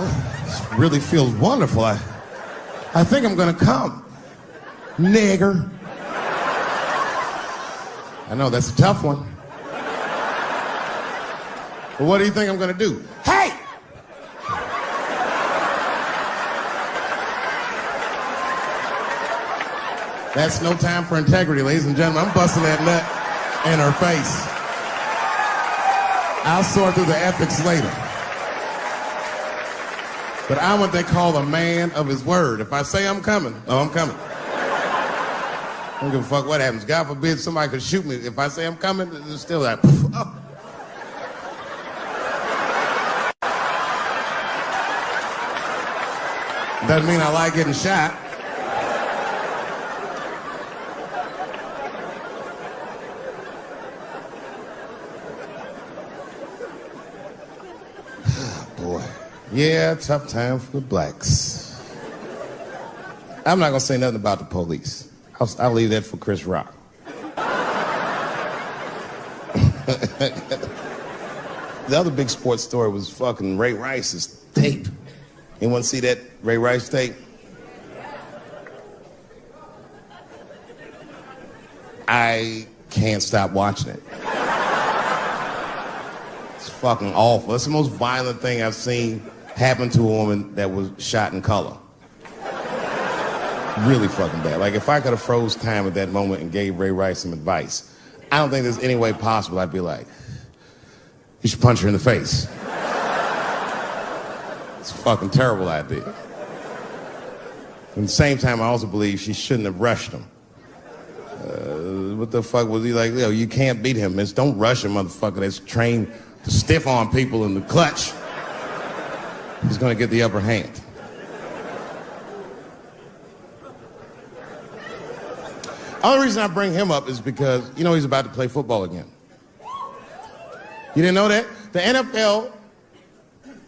this really feels wonderful. I think I'm gonna come. Nigger. I know, that's a tough one. But what do you think I'm gonna do? Hey! That's no time for integrity, ladies and gentlemen. I'm busting that nut in her face. I'll sort through the ethics later. But I'm what they call a man of his word. If I say I'm coming, oh, I'm coming. I don't give a fuck what happens. God forbid somebody could shoot me. If I say I'm coming, it's still like, oh. Doesn't mean I like getting shot. Boy. Yeah, tough time for the blacks. I'm not gonna say nothing about the police. I'll leave that for Chris Rock. The other big sports story was fucking Ray Rice's tape. Anyone see that Ray Rice tape? I can't stop watching it. It's fucking awful. It's the most violent thing I've seen happen to a woman that was shot in color. Really fucking bad. Like, if I could have froze time at that moment and gave Ray Rice some advice, I don't think there's any way possible I'd be like, you should punch her in the face. It's a fucking terrible idea. At the same time, I also believe she shouldn't have rushed him. What the fuck was he like? Yo, you can't beat him. It's don't rush a motherfucker that's trained to stiff arm people in the clutch. He's gonna get the upper hand. The only reason I bring him up is because, you know, he's about to play football again. You didn't know that? The NFL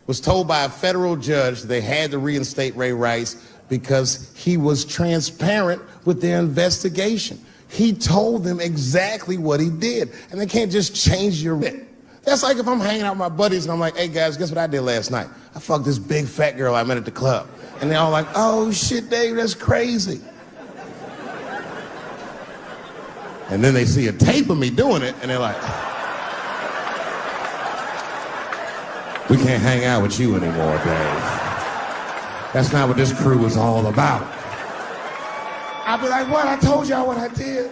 was told by a federal judge that they had to reinstate Ray Rice because he was transparent with their investigation. He told them exactly what he did, and they can't just change your bit. That's like if I'm hanging out with my buddies and I'm like, hey guys, guess what I did last night? I fucked this big fat girl I met at the club. And they're all like, oh shit, Dave, that's crazy. And then they see a tape of me doing it, and they're like, we can't hang out with you anymore, Dave. That's not what this crew is all about. I'll be like, what? I told y'all what I did.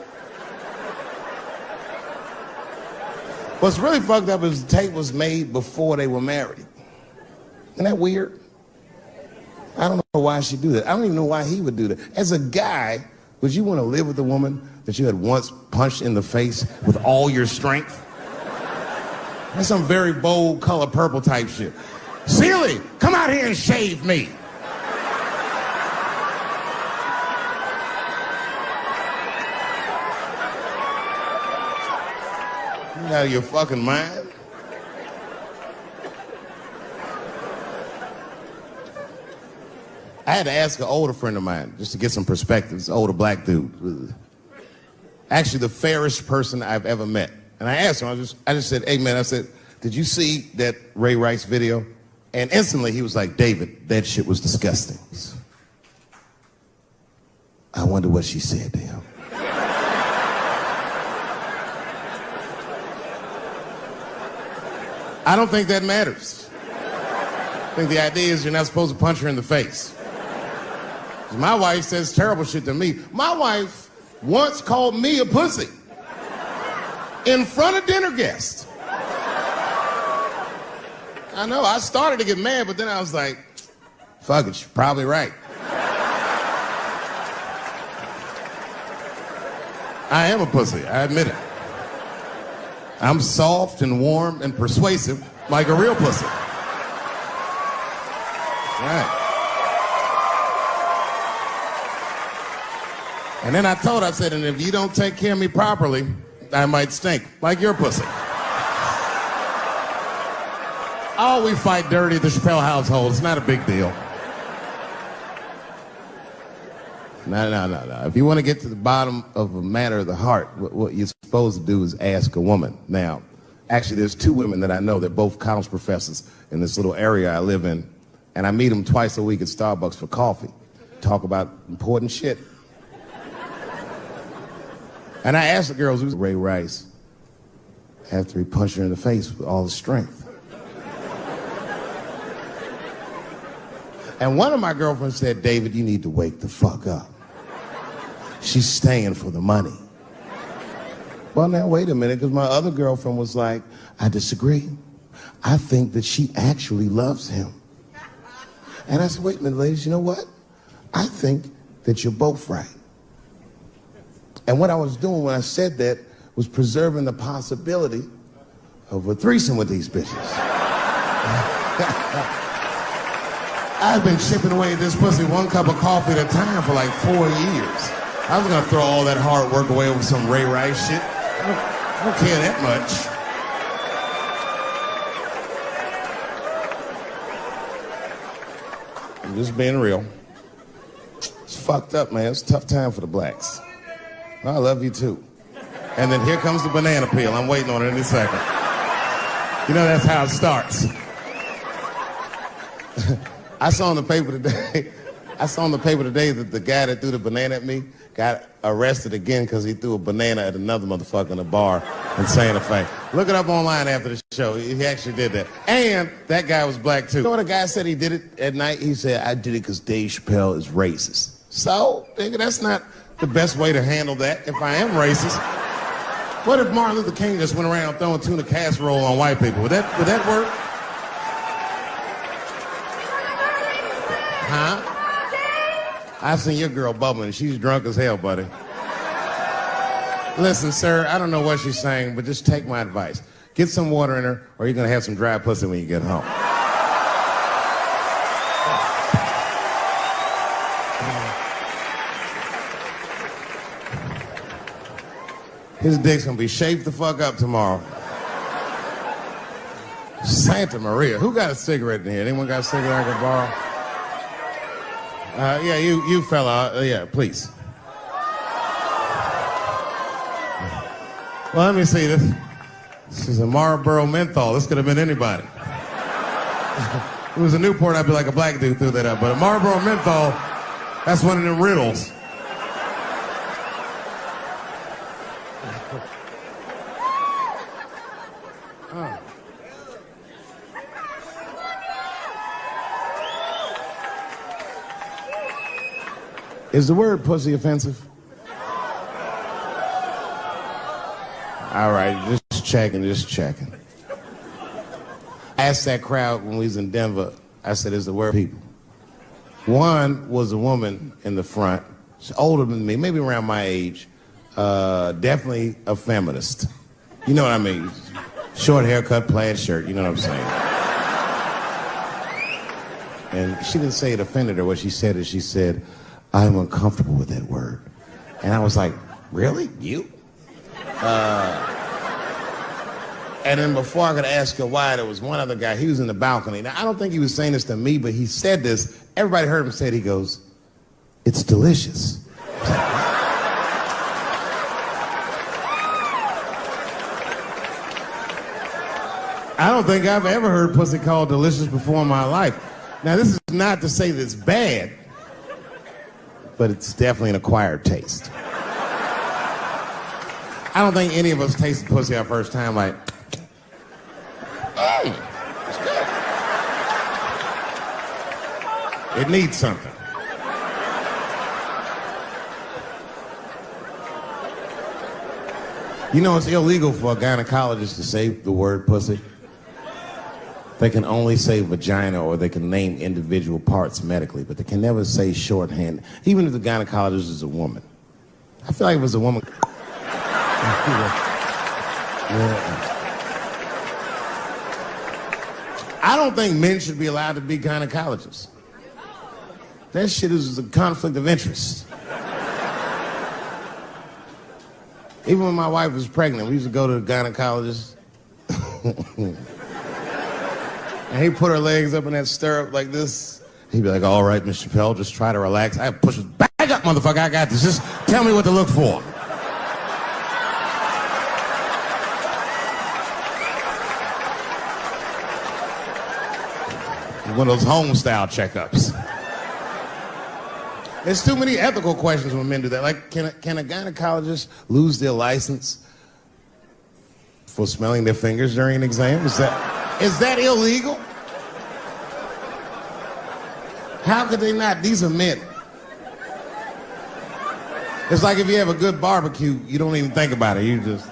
What's really fucked up is the tape was made before they were married. Isn't that weird? I don't know why she'd do that. I don't even know why he would do that. As a guy, would you want to live with a woman that you had once punched in the face with all your strength? That's some very bold Color Purple type shit. Seeley, come out here and shave me. You out of your fucking mind? I had to ask an older friend of mine just to get some perspective. This older black dude. Actually, the fairest person I've ever met. And I asked him, I just said, hey man, I said, did you see that Ray Rice video? And instantly he was like, David, that shit was disgusting. I wonder what she said to him. I don't think that matters. I think the idea is you're not supposed to punch her in the face. My wife says terrible shit to me. My wife once called me a pussy in front of dinner guests. I know, I started to get mad, but then I was like, fuck it, she's probably right. I am a pussy, I admit it. I'm soft and warm and persuasive like a real pussy. Right. And then I said, and if you don't take care of me properly, I might stink like your pussy. Oh, we fight dirty at the Chappelle household. It's not a big deal. No. If you want to get to the bottom of a matter of the heart, what you're supposed to do is ask a woman. Now, actually, there's two women that I know. They're both college professors in this little area I live in. And I meet them twice a week at Starbucks for coffee. Talk about important shit. And I asked the girls, who's Ray Rice? After he punched her in the face with all his strength. And one of my girlfriends said, David, you need to wake the fuck up. She's staying for the money. Well, now, wait a minute, because my other girlfriend was like, I disagree. I think that she actually loves him. And I said, wait a minute, ladies, you know what? I think that you're both right. And what I was doing when I said that was preserving the possibility of a threesome with these bitches. I've been chipping away at this pussy one cup of coffee at a time for like 4 years. I was gonna throw all that hard work away with some Ray Rice shit. I don't care that much. I'm just being real. It's fucked up, man. It's a tough time for the blacks. I love you too. And then here comes the banana peel. I'm waiting on it any second. You know that's how it starts. I saw in the paper today that the guy that threw the banana at me got arrested again because he threw a banana at another motherfucker in a bar in Santa Fe. Look it up online after the show. He actually did that. And that guy was black too. You know what a guy said he did it at night? He said, I did it because Dave Chappelle is racist. So, nigga, that's not the best way to handle that if I am racist. What if Martin Luther King just went around throwing tuna casserole on white people? Would that work? Huh? I've seen your girl bubbling. She's drunk as hell, buddy. Listen, sir, I don't know what she's saying, but just take my advice. Get some water in her, or you're going to have some dry pussy when you get home. His dick's going to be shaved the fuck up tomorrow. Santa Maria. Who got a cigarette in here? Anyone got a cigarette I can borrow? Yeah, you fella. Yeah, please. Well, let me see this. This is a Marlboro menthol. This could have been anybody. If it was a Newport, I'd be like a black dude threw that up. But a Marlboro menthol, that's one of them riddles. Is the word pussy offensive? All right, just checking. I asked that crowd when we was in Denver, I said, is the word people? One was a woman in the front, she's older than me, maybe around my age, definitely a feminist. You know what I mean? Short haircut, plaid shirt, you know what I'm saying? And she didn't say it offended her. What she said is she said, I'm uncomfortable with that word. And I was like, really? You? And then before I could ask her why, there was one other guy, he was in the balcony. Now, I don't think he was saying this to me, but he said this. Everybody heard him say it. He goes, it's delicious. I don't think I've ever heard pussy called delicious before in my life. Now, this is not to say that it's bad, but it's definitely an acquired taste. I don't think any of us tasted pussy our first time like, it's good. It needs something. You know, it's illegal for a gynecologist to say the word pussy. They can only say vagina, or they can name individual parts medically, but they can never say shorthand, even if the gynecologist is a woman. I feel like if it was a woman... I don't think men should be allowed to be gynecologists. That shit is a conflict of interest. Even when my wife was pregnant, we used to go to the gynecologist. And he'd put her legs up in that stirrup like this. He'd be like, all right, Miss Chappelle, just try to relax. I push it back up, motherfucker, I got this. Just tell me what to look for. One of those home-style checkups. There's too many ethical questions when men do that. Like, can a gynecologist lose their license for smelling their fingers during an exam? Is that illegal? How could they not? These are men. It's like if you have a good barbecue, you don't even think about it. You just...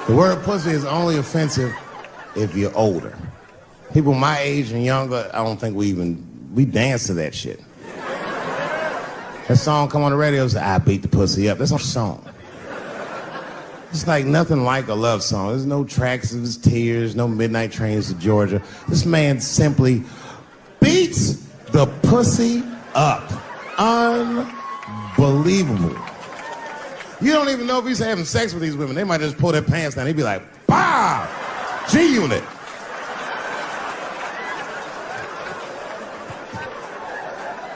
The word pussy is only offensive if you're older. People my age and younger, I don't think we dance to that shit. That song come on the radio, say, I beat the pussy up. That's our song. It's like nothing like a love song. There's no tracks of his tears, no midnight trains to Georgia. This man simply beats the pussy up. Unbelievable. You don't even know if he's having sex with these women. They might just pull their pants down. He'd be like, bah! G-Unit.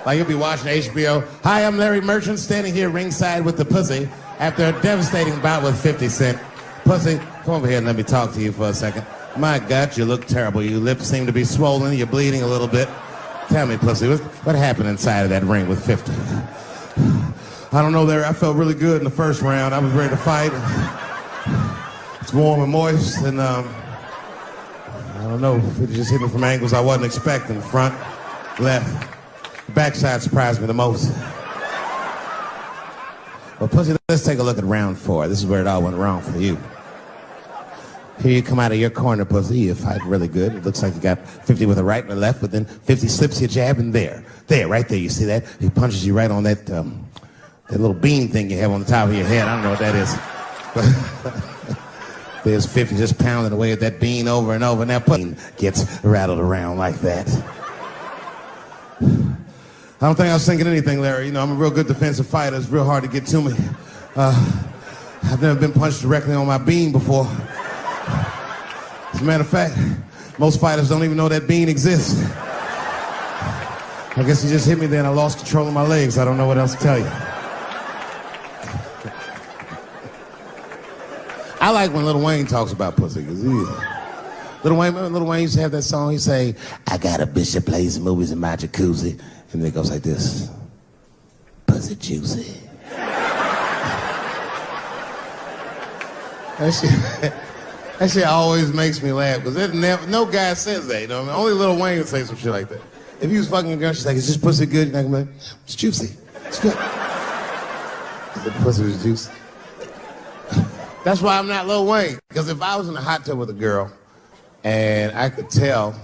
Like you'll be watching HBO. Hi, I'm Larry Merchant, standing here ringside with the pussy after a devastating bout with 50 Cent. Pussy, come over here and let me talk to you for a second. My God, you look terrible. Your lips seem to be swollen. You're bleeding a little bit. Tell me, pussy, what happened inside of that ring with 50? I don't know, Larry. I felt really good in the first round. I was ready to fight. It's warm and moist, and I don't know. It just hit me from angles I wasn't expecting. Front, left. The backside surprised me the most. Well, pussy, let's take a look at round 4. This is where it all went wrong for you. Here you come out of your corner, pussy. You're fighting really good. It looks like you got 50 with a right and a left, but then 50 slips your jab, and there, right there. You see that? He punches you right on that little bean thing you have on the top of your head. I don't know what that is. There's 50 just pounding away at that bean over and over, and that pussy gets rattled around like that. I don't think I was thinking anything, Larry. You know, I'm a real good defensive fighter. It's real hard to get to me. I've never been punched directly on my bean before. As a matter of fact, most fighters don't even know that bean exists. I guess he just hit me there and I lost control of my legs. I don't know what else to tell you. I like when Lil Wayne talks about pussy, because Lil Wayne used to have that song. He say, I got a bitch that plays movies in my jacuzzi. And then it goes like this. Pussy juicy. That shit always makes me laugh, because no guy says that, you know what I mean? Only Lil Wayne would say some shit like that. If he was fucking a girl, she's like, is this pussy good? You're not gonna be like, it's juicy. It's good. The pussy was juicy. That's why I'm not Lil Wayne. Because if I was in a hot tub with a girl and I could tell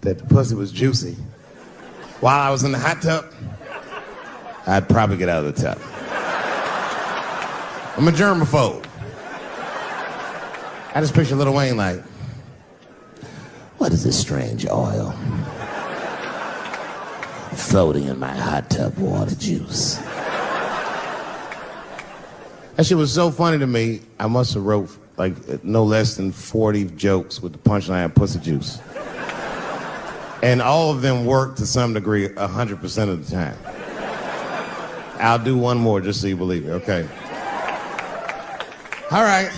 that the pussy was juicy while I was in the hot tub, I'd probably get out of the tub. I'm a germaphobe. I just picture Lil Wayne like, what is this strange oil floating in my hot tub water juice? That shit was so funny to me, I must have wrote like no less than 40 jokes with the punchline pussy juice. And all of them worked to some degree 100% of the time. I'll do one more just so you believe it, okay? All right.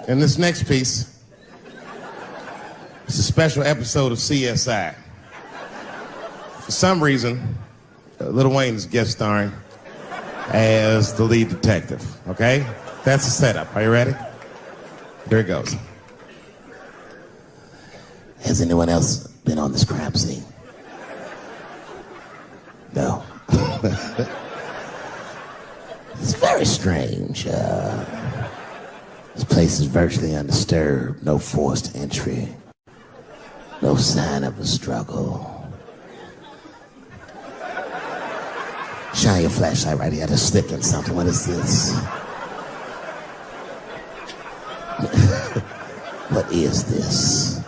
And this next piece, it's a special episode of CSI. For some reason, Lil Wayne is guest starring as the lead detective, okay? That's the setup. Are you ready? Here it goes. Has anyone else been on this crime scene? No. It's very strange. This place is virtually undisturbed. No forced entry. No sign of a struggle. Shine your flashlight right here. I just slipped in something. What is this? What is this?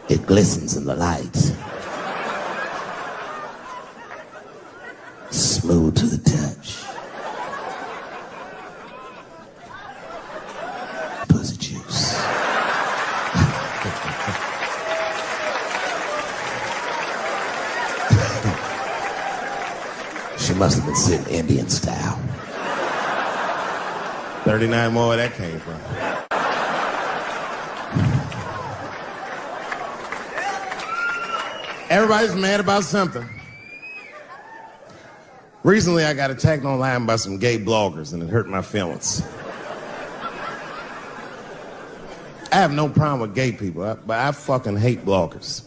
It glistens in the light. Smooth to the touch. Pussy juice. She must have been sitting Indian style. 39 more where that came from. Everybody's mad about something. Recently, I got attacked online by some gay bloggers, and it hurt my feelings. I have no problem with gay people, but I fucking hate bloggers.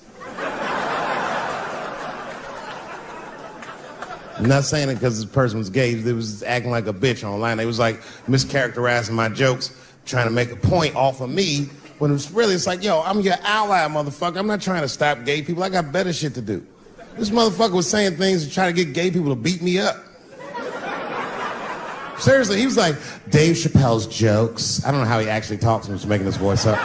I'm not saying it because this person was gay. They was acting like a bitch online. They was like mischaracterizing my jokes, trying to make a point off of me, when it was really, it's like, yo, I'm your ally, motherfucker. I'm not trying to stop gay people. I got better shit to do. This motherfucker was saying things to try to get gay people to beat me up. Seriously, he was like, Dave Chappelle's jokes. I don't know how he actually talks when he's making his voice up.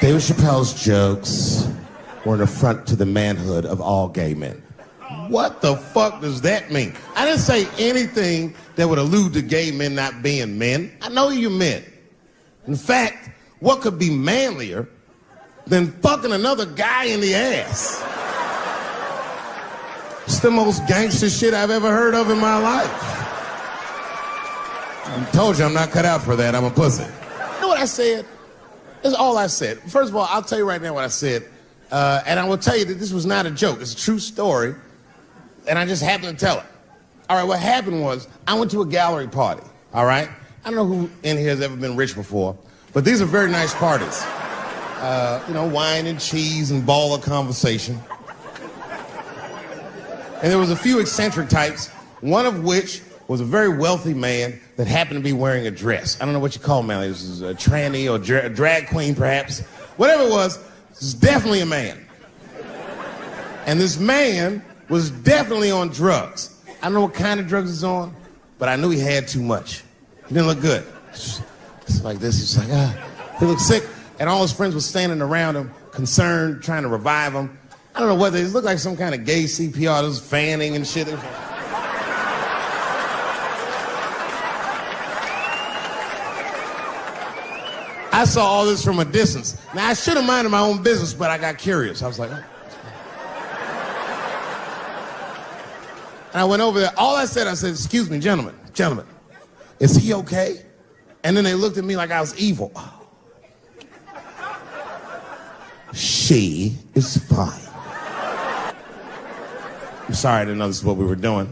Dave Chappelle's jokes were an affront to the manhood of all gay men. What the fuck does that mean? I didn't say anything that would allude to gay men not being men. I know you men. In fact, what could be manlier than fucking another guy in the ass? It's the most gangster shit I've ever heard of in my life. I told you I'm not cut out for that. I'm a pussy. You know what I said? That's all I said. First of all, I'll tell you right now what I said. And I will tell you that this was not a joke. It's a true story. And I just happened to tell it. All right, what happened was I went to a gallery party, all right? I don't know who in here has ever been rich before, but these are very nice parties. You know, wine and cheese and ball of conversation. And there was a few eccentric types, one of which was a very wealthy man that happened to be wearing a dress. I don't know what you call him, this is a tranny or a drag queen, perhaps. Whatever it was, this is definitely a man. And this man was definitely on drugs. I don't know what kind of drugs he's on, but I knew he had too much. He didn't look good. It's like this, he's like, he looked sick. And all his friends were standing around him, concerned, trying to revive him. I don't know whether it looked like some kind of gay CPR. There was fanning and shit. I saw all this from a distance. Now, I should have minded my own business, but I got curious. I was like, oh. And I went over there. All I said, excuse me, gentlemen, is he okay? And then they looked at me like I was evil. She is fine. I'm sorry, I didn't know this is what we were doing.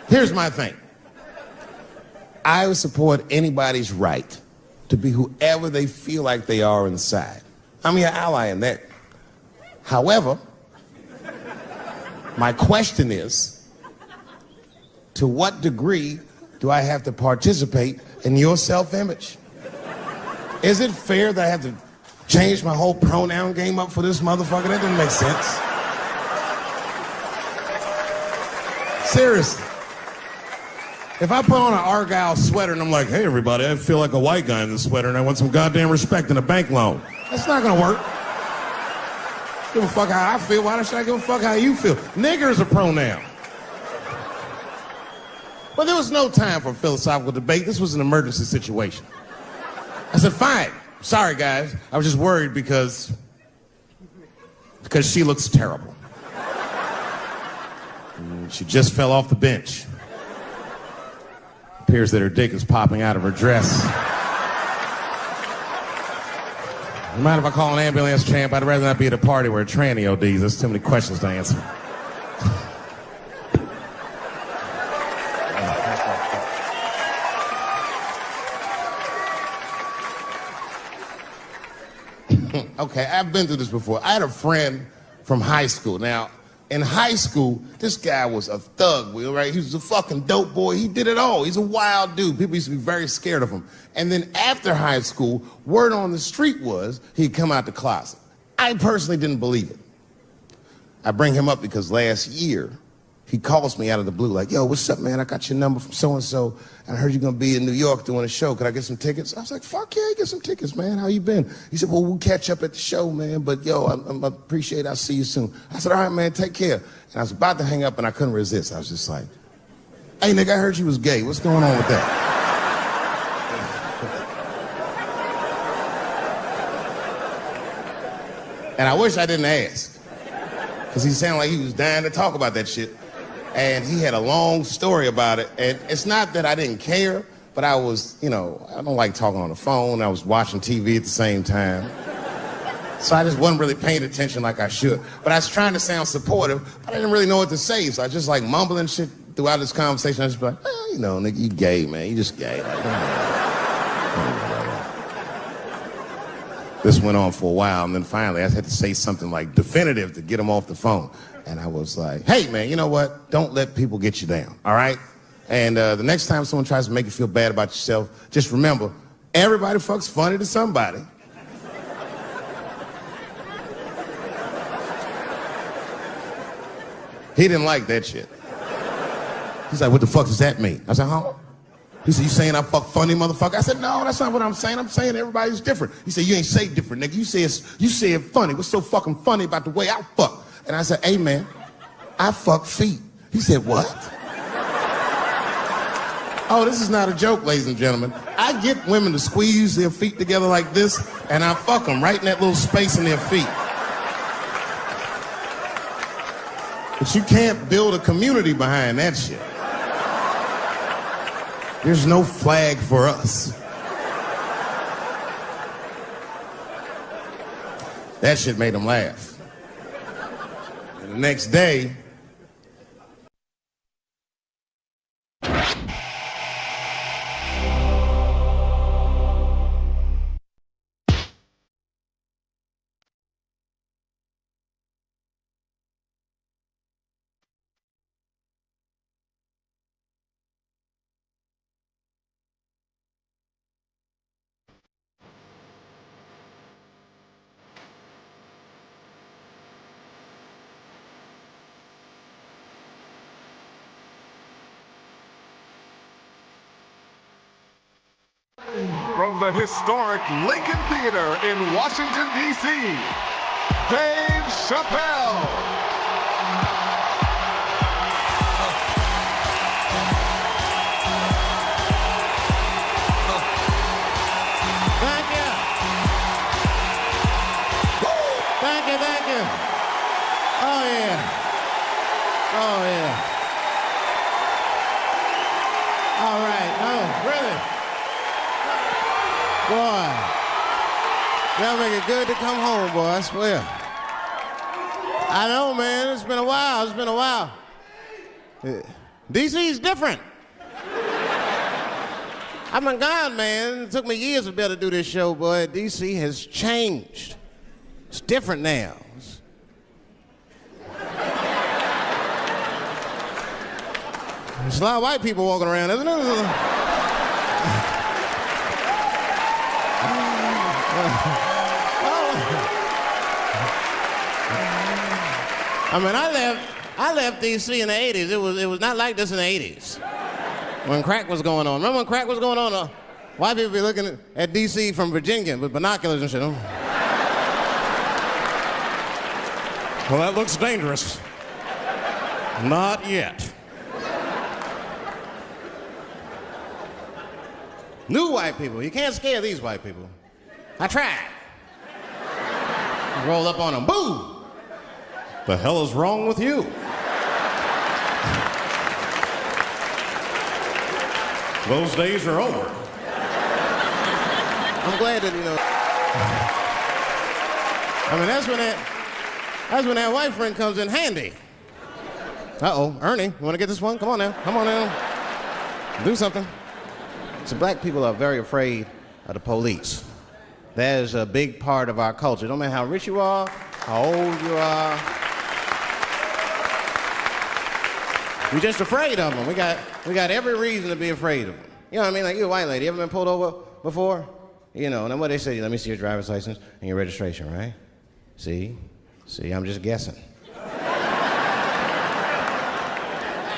Here's my thing. I would support anybody's right to be whoever they feel like they are inside. I'm your ally in that. However, my question is, to what degree do I have to participate in your self-image? Is it fair that I have to change my whole pronoun game up for this motherfucker? That doesn't make sense. Seriously. If I put on an Argyle sweater and I'm like, hey everybody, I feel like a white guy in this sweater and I want some goddamn respect and a bank loan. That's not gonna work. Give a fuck how I feel. Why should I give a fuck how you feel? Nigger is a pronoun. But there was no time for philosophical debate. This was an emergency situation. I said, fine. Sorry, guys. I was just worried because she looks terrible. She just fell off the bench. Appears that her dick is popping out of her dress. You mind if I call an ambulance, champ? I'd rather not be at a party where a tranny ODs. There's too many questions to answer. Okay, I've been through this before. I had a friend from high school. Now, in high school, this guy was a thug, right? He was a fucking dope boy. He did it all. He's a wild dude. People used to be very scared of him. And then after high school, word on the street was he'd come out the closet. I personally didn't believe it. I bring him up because last year, he calls me out of the blue like, yo, what's up, man? I got your number from so-and-so, and I heard you're going to be in New York doing a show. Could I get some tickets? I was like, fuck yeah, get some tickets, man. How you been? He said, well, we'll catch up at the show, man, but yo, I appreciate it. I'll see you soon. I said, all right, man, take care. And I was about to hang up, and I couldn't resist. I was just like, hey, nigga, I heard you was gay. What's going on with that? And I wish I didn't ask, because he sounded like he was dying to talk about that shit. And he had a long story about it. And it's not that I didn't care, but I was, I don't like talking on the phone. I was watching TV at the same time. So I just wasn't really paying attention like I should. But I was trying to sound supportive, but I didn't really know what to say. So I was just like mumbling shit throughout this conversation. I was just like, well, nigga, you gay, man. You just gay. Like, This went on for a while, and then finally I had to say something like definitive to get him off the phone. And I was like, hey, man, you know what? Don't let people get you down, all right? And the next time someone tries to make you feel bad about yourself, just remember, everybody fucks funny to somebody. He didn't like that shit. He's like, what the fuck does that mean? I said, huh? He said, you saying I fuck funny, motherfucker? I said, no, that's not what I'm saying. I'm saying everybody's different. He said, you ain't say different, nigga. You say it funny. What's so fucking funny about the way I fuck? And I said, hey, man, I fuck feet. He said, what? Oh, this is not a joke, ladies and gentlemen. I get women to squeeze their feet together like this, and I fuck them right in that little space in their feet. But you can't build a community behind that shit. There's no flag for us. That shit made him laugh. And the next day, from the historic Lincoln Theater in Washington, D.C., Dave Chappelle. thank you. Thank you, thank you. Oh, yeah. Oh, yeah. All right. Oh, really? Boy, y'all make it good to come home, boy, I swear. I know, man, it's been a while. DC's different. I've been gone, man. It took me years to be able to do this show, boy. DC has changed. It's different now. There's a lot of white people walking around, isn't there? I mean, I left D.C. in the 80s. It was not like this in the 80s when crack was going on. Remember when crack was going on? White people be looking at D.C. from Virginia with binoculars and shit. Well, that looks dangerous. Not yet. New white people. You can't scare these white people. I tried. Roll up on them. Boo! The hell is wrong with you? Those days are over. I'm glad that, I mean, that's when that white friend comes in handy. Uh-oh, Ernie, you want to get this one? Come on now. Come on now. Do something. So black people are very afraid of the police. That is a big part of our culture. No matter how rich you are, how old you are. We're just afraid of them. We got every reason to be afraid of them. You know what I mean? Like, you a white lady, you ever been pulled over before? And then what they say, let me see your driver's license and your registration, right? See, I'm just guessing.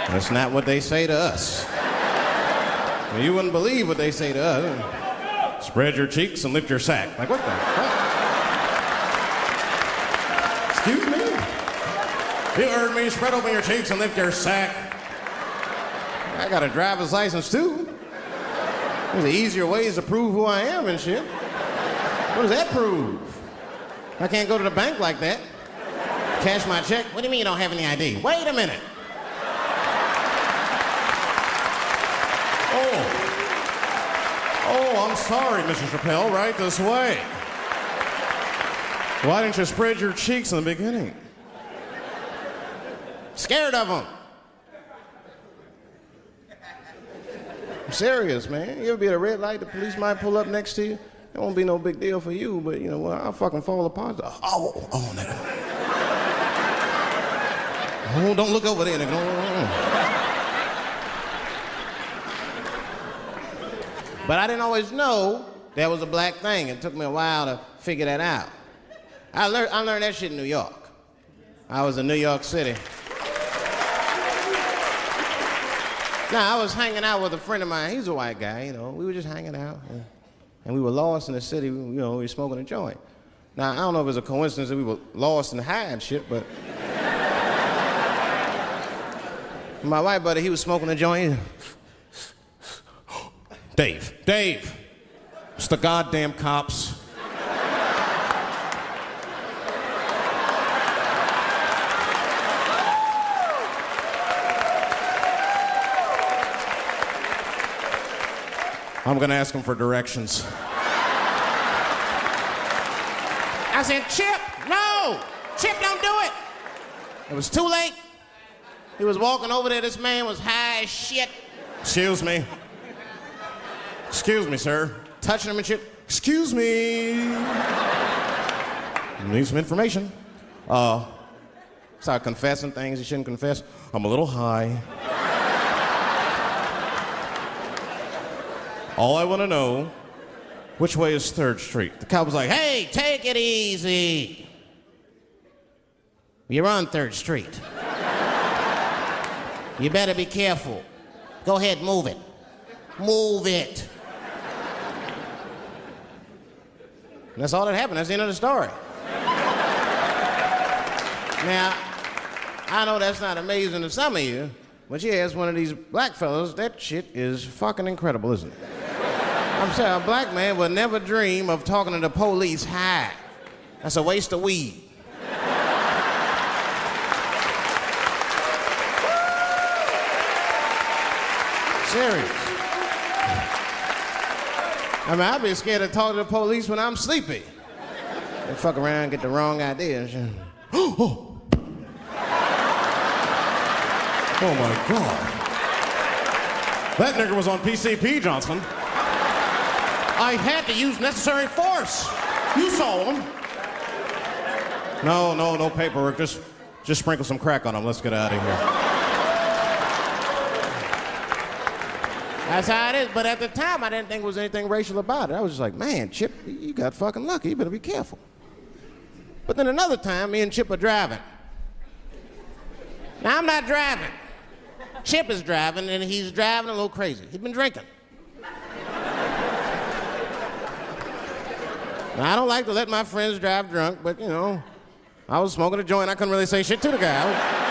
That's not what they say to us. You wouldn't believe what they say to us. Spread your cheeks and lift your sack. Like, what the fuck? Excuse me? You heard me. Spread open your cheeks and lift your sack. I got a driver's license, too. There's easier ways to prove who I am and shit. What does that prove? I can't go to the bank like that. Cash my check. What do you mean you don't have any ID? Wait a minute. Oh, I'm sorry, Mr. Chappelle. Right this way. Why didn't you spread your cheeks in the beginning? Scared of them. I'm serious, man. You ever be at a red light, the police might pull up next to you? It won't be no big deal for you, but you know what? I'll fucking fall apart. Oh, nigga. Oh, don't look over there, nigga. But I didn't always know that was a black thing. It took me a while to figure that out. I learned that shit in New York. I was in New York City. Now, I was hanging out with a friend of mine. He's a white guy, you know. We were just hanging out. And we were lost in the city. You know, we were smoking a joint. Now, I don't know if it's a coincidence that we were lost in high and shit, but... my white buddy, he was smoking a joint. Dave, it's the goddamn cops. I'm gonna ask him for directions. I said, Chip, no! Chip, don't do it! It was too late. He was walking over there, this man was high as shit. Excuse me, sir. Touching him and shit. Excuse me. Need some information. Start confessing things he shouldn't confess. I'm a little high. All I want to know, which way is 3rd Street? The cop was like, hey, take it easy. You're on 3rd Street. You better be careful. Go ahead, move it. Move it. And that's all that happened. That's the end of the story. Now, I know that's not amazing to some of you, but you ask one of these black fellas, that shit is fucking incredible, isn't it? I'm saying a black man would never dream of talking to the police high. That's a waste of weed. Serious. I mean, I'd be scared to talk to the police when I'm sleepy. They fuck around and get the wrong idea and shit. Oh my God. That nigger was on PCP, Johnson. I had to use necessary force. You saw him. No paperwork. Just sprinkle some crack on him. Let's get out of here. That's how it is. But at the time, I didn't think there was anything racial about it. I was just like, man, Chip, you got fucking lucky. You better be careful. But then another time, me and Chip are driving. Now, I'm not driving. Chip is driving, and he's driving a little crazy. He'd been drinking. Now, I don't like to let my friends drive drunk, but, you know, I was smoking a joint. I couldn't really say shit to the guy.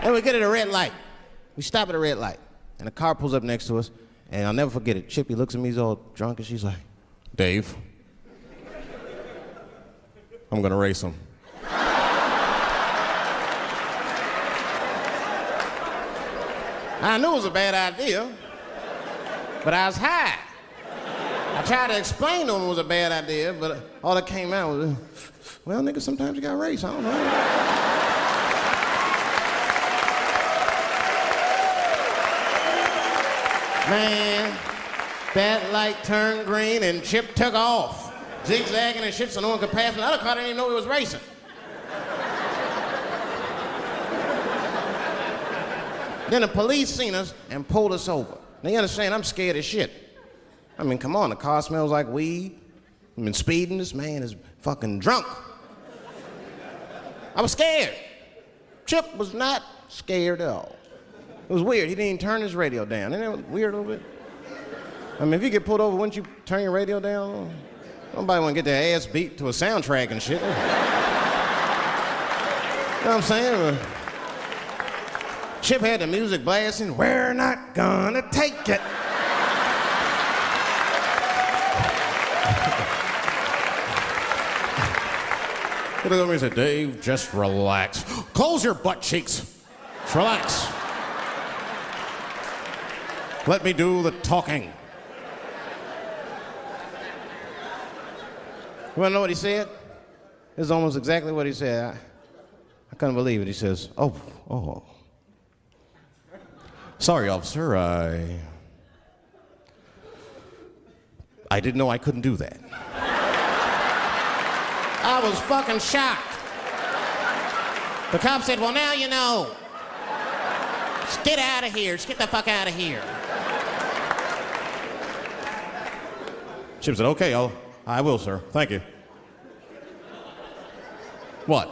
And we get at a red light. We stop at a red light, and a car pulls up next to us, and I'll never forget it. Chippy looks at me, he's all drunk, and she's like, Dave, I'm gonna race him. I knew it was a bad idea, but I was high. I tried to explain to him it was a bad idea, but all that came out was, well, nigga, sometimes you gotta race, I don't know. Man, that light turned green and Chip took off, zigzagging and shit so no one could pass. The other car didn't even know he was racing. Then the police seen us and pulled us over. Now you understand, I'm scared as shit. I mean, come on, the car smells like weed. I've been speeding, this man is fucking drunk. I was scared. Chip was not scared at all. It was weird, he didn't even turn his radio down. Isn't that weird a little bit? I mean, if you get pulled over, wouldn't you turn your radio down? Nobody want to get their ass beat to a soundtrack and shit. You know what I'm saying? Chip had the music blasting, we're not gonna take it. He looked at me and said, Dave, just relax. Close your butt cheeks. Just relax. Let me do the talking. You want to know what he said? This is almost exactly what he said. I couldn't believe it. He says, oh. Sorry, officer, I didn't know I couldn't do that. I was fucking shocked. The cop said, well, now you know. Just get out of here. Just get the fuck out of here. Chip said, okay, I will, sir. Thank you. What?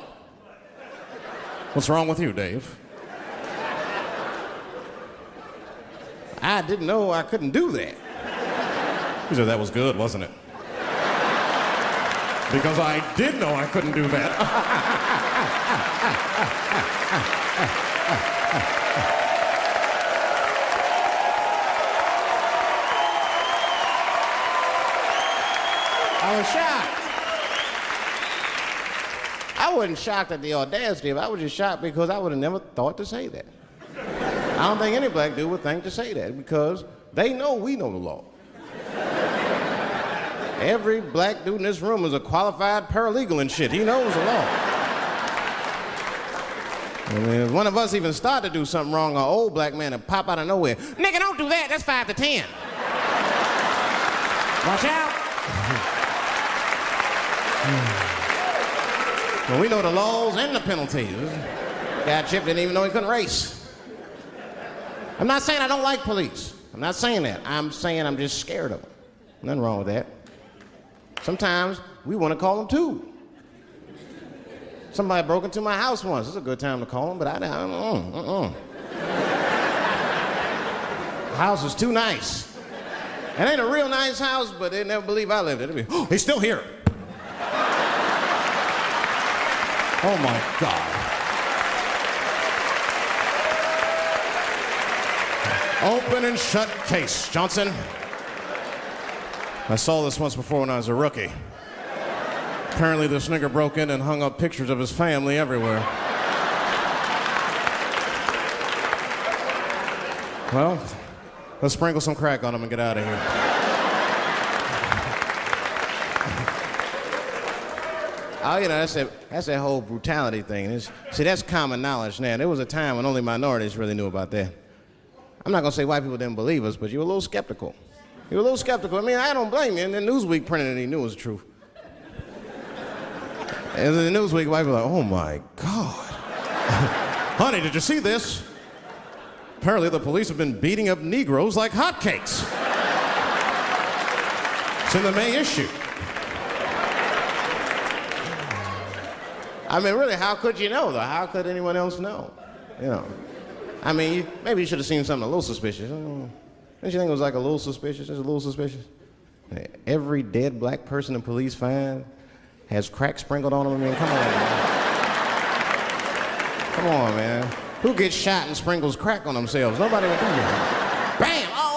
What's wrong with you, Dave? I didn't know I couldn't do that. He said, that was good, wasn't it? Because I did know I couldn't do that. I was shocked. I wasn't shocked at the audacity of it. I was just shocked because I would have never thought to say that. I don't think any black dude would think to say that because they know we know the law. Every black dude in this room is a qualified paralegal and shit. He knows the law. I mean, if one of us even start to do something wrong, an old black man will pop out of nowhere. Nigga, don't do that. That's 5 to 10. Watch out. Well, we know the laws and the penalties. Guy Chip didn't even know he couldn't race. I'm not saying I don't like police. I'm not saying that. I'm saying I'm just scared of them. Nothing wrong with that. Sometimes we want to call them too. Somebody broke into my house once. It's a good time to call them, but I don't. The house is too nice. It ain't a real nice house, but they never believe I lived it. Oh, he's still here. Oh my God. Open and shut case, Johnson. I saw this once before when I was a rookie. Apparently this nigger broke in and hung up pictures of his family everywhere. Well, let's sprinkle some crack on him and get out of here. Oh, you know, that's that whole brutality thing. See, that's common knowledge now. There was a time when only minorities really knew about that. I'm not going to say white people didn't believe us, but you were a little skeptical. You were a little skeptical. I mean, I don't blame you. And then Newsweek printed it, he knew it was the truth. And then the Newsweek, white people were like, oh my God. Honey, did you see this? Apparently the police have been beating up Negroes like hotcakes. It's in the May issue. I mean, really, how could you know, though? How could anyone else know? You know. I mean, maybe you should have seen something a little suspicious. Don't you think it was like a little suspicious? Just a little suspicious? Every dead black person the police find has crack sprinkled on them. I mean, come on, man. Come on, man. Who gets shot and sprinkles crack on themselves? Nobody would do that. Bam! Oh!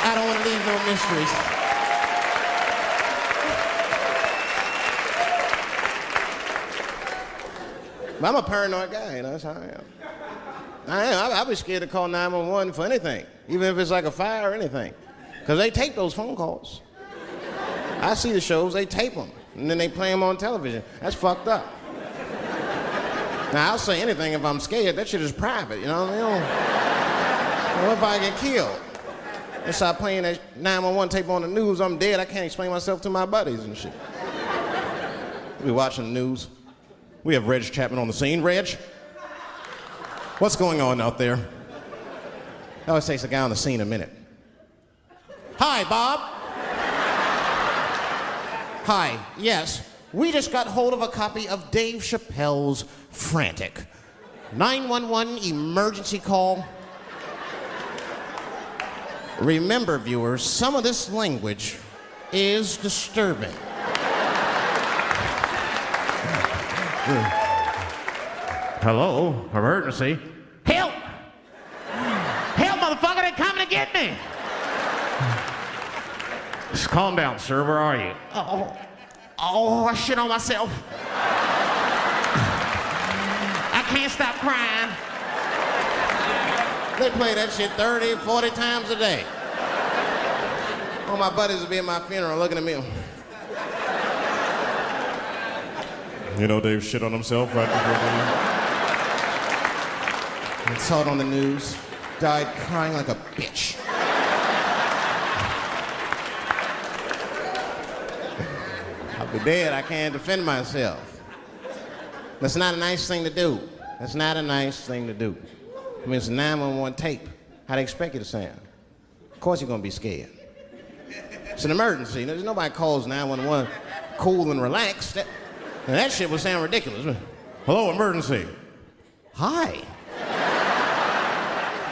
I don't want to leave no mysteries. But I'm a paranoid guy, you know, that's how I am. I'll be scared to call 911 for anything, even if it's like a fire or anything. Because they tape those phone calls. I see the shows, they tape them, and then they play them on television. That's fucked up. Now, I'll say anything if I'm scared. That shit is private, you know what I mean? What if I get killed? They start playing that 911 tape on the news, I'm dead, I can't explain myself to my buddies and shit. We'll be watching the news. We have Reg Chapman on the scene. Reg, what's going on out there? It always takes a guy on the scene a minute. Hi, Bob. Hi, yes. We just got hold of a copy of Dave Chappelle's Frantic. 911 emergency call. Remember, viewers, some of this language is disturbing. Hello, emergency. Help! Help, motherfucker, they're coming to get me! Just calm down, sir, where are you? Oh, I shit on myself. can't stop crying. They play that shit 30, 40 times a day. All my buddies will be at my funeral looking at me. You know Dave shit on himself right before I saw it on the news. Died crying like a bitch. I'll be dead. I can't defend myself. That's not a nice thing to do. That's not a nice thing to do. I mean, it's a 911 tape. How they expect you to sound? Of course you're gonna be scared. It's an emergency. There's nobody calls 911 cool and relaxed. That shit would sound ridiculous. Hello, emergency. Hi.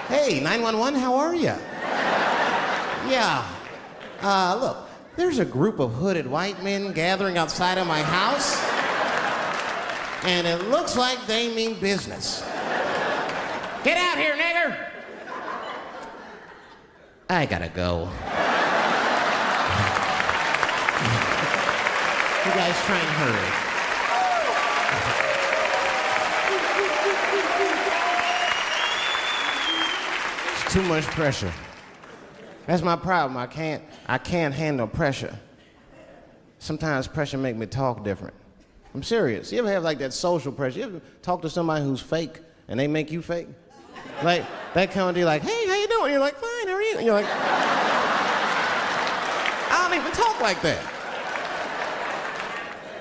Hey, 911, how are you? Yeah. Look, there's a group of hooded white men gathering outside of my house, and it looks like they mean business. Get out here, nigger! I gotta go. You guys try and hurry. It's too much pressure. That's my problem. I can't handle pressure. Sometimes pressure make me talk different. I'm serious. You ever have like that social pressure? You ever talk to somebody who's fake and they make you fake? Like, they come to you like, hey, how you doing? You're like, fine, how are you? And you're like, I don't even talk like that.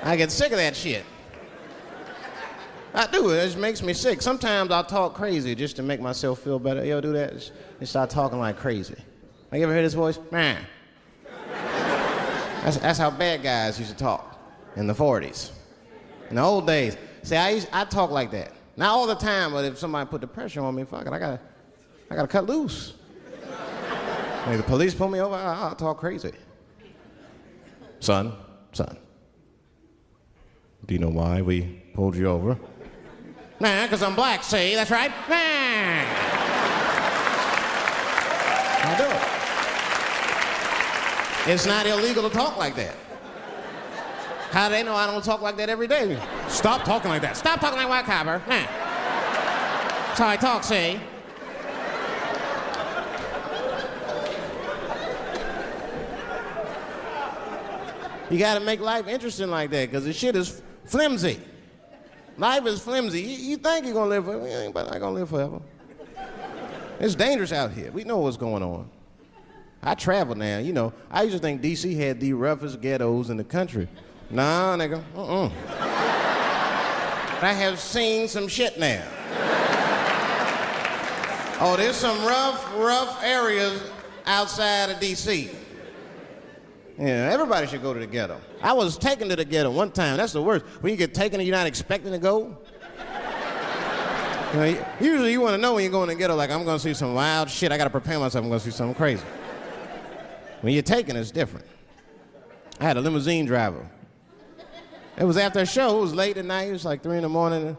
I get sick of that shit. I do. It just makes me sick. Sometimes I'll talk crazy just to make myself feel better. You ever do that? Just start talking like crazy. Like, you ever hear this voice? Man. That's how bad guys used to talk in the 40s. In the old days. See, I talk like that. Not all the time, but if somebody put the pressure on me, fuck it, I gotta cut loose. If the police pull me over, I'll talk crazy. Son. Do you know why we pulled you over? Nah, because I'm black, see? That's right. Nah. I do it. It's not illegal to talk like that. How do they know I don't talk like that every day? Stop talking like that. Stop talking like white copper. Nah. That's how I talk, see? You gotta make life interesting like that, because the shit is flimsy. Life is flimsy. You think you're gonna live forever, you ain't not gonna live forever. It's dangerous out here. We know what's going on. I travel now, you know. I used to think DC had the roughest ghettos in the country. Nah, nigga, I have seen some shit now. Oh, there's some rough areas outside of DC. Yeah, everybody should go to the ghetto. I was taken to the ghetto one time. That's the worst. When you get taken and you're not expecting to go. You know, usually you want to know when you're going to the ghetto, like, I'm going to see some wild shit. I got to prepare myself. I'm going to see something crazy. When you're taken, it's different. I had a limousine driver. It was after a show. It was late at night. It was like 3 in the morning.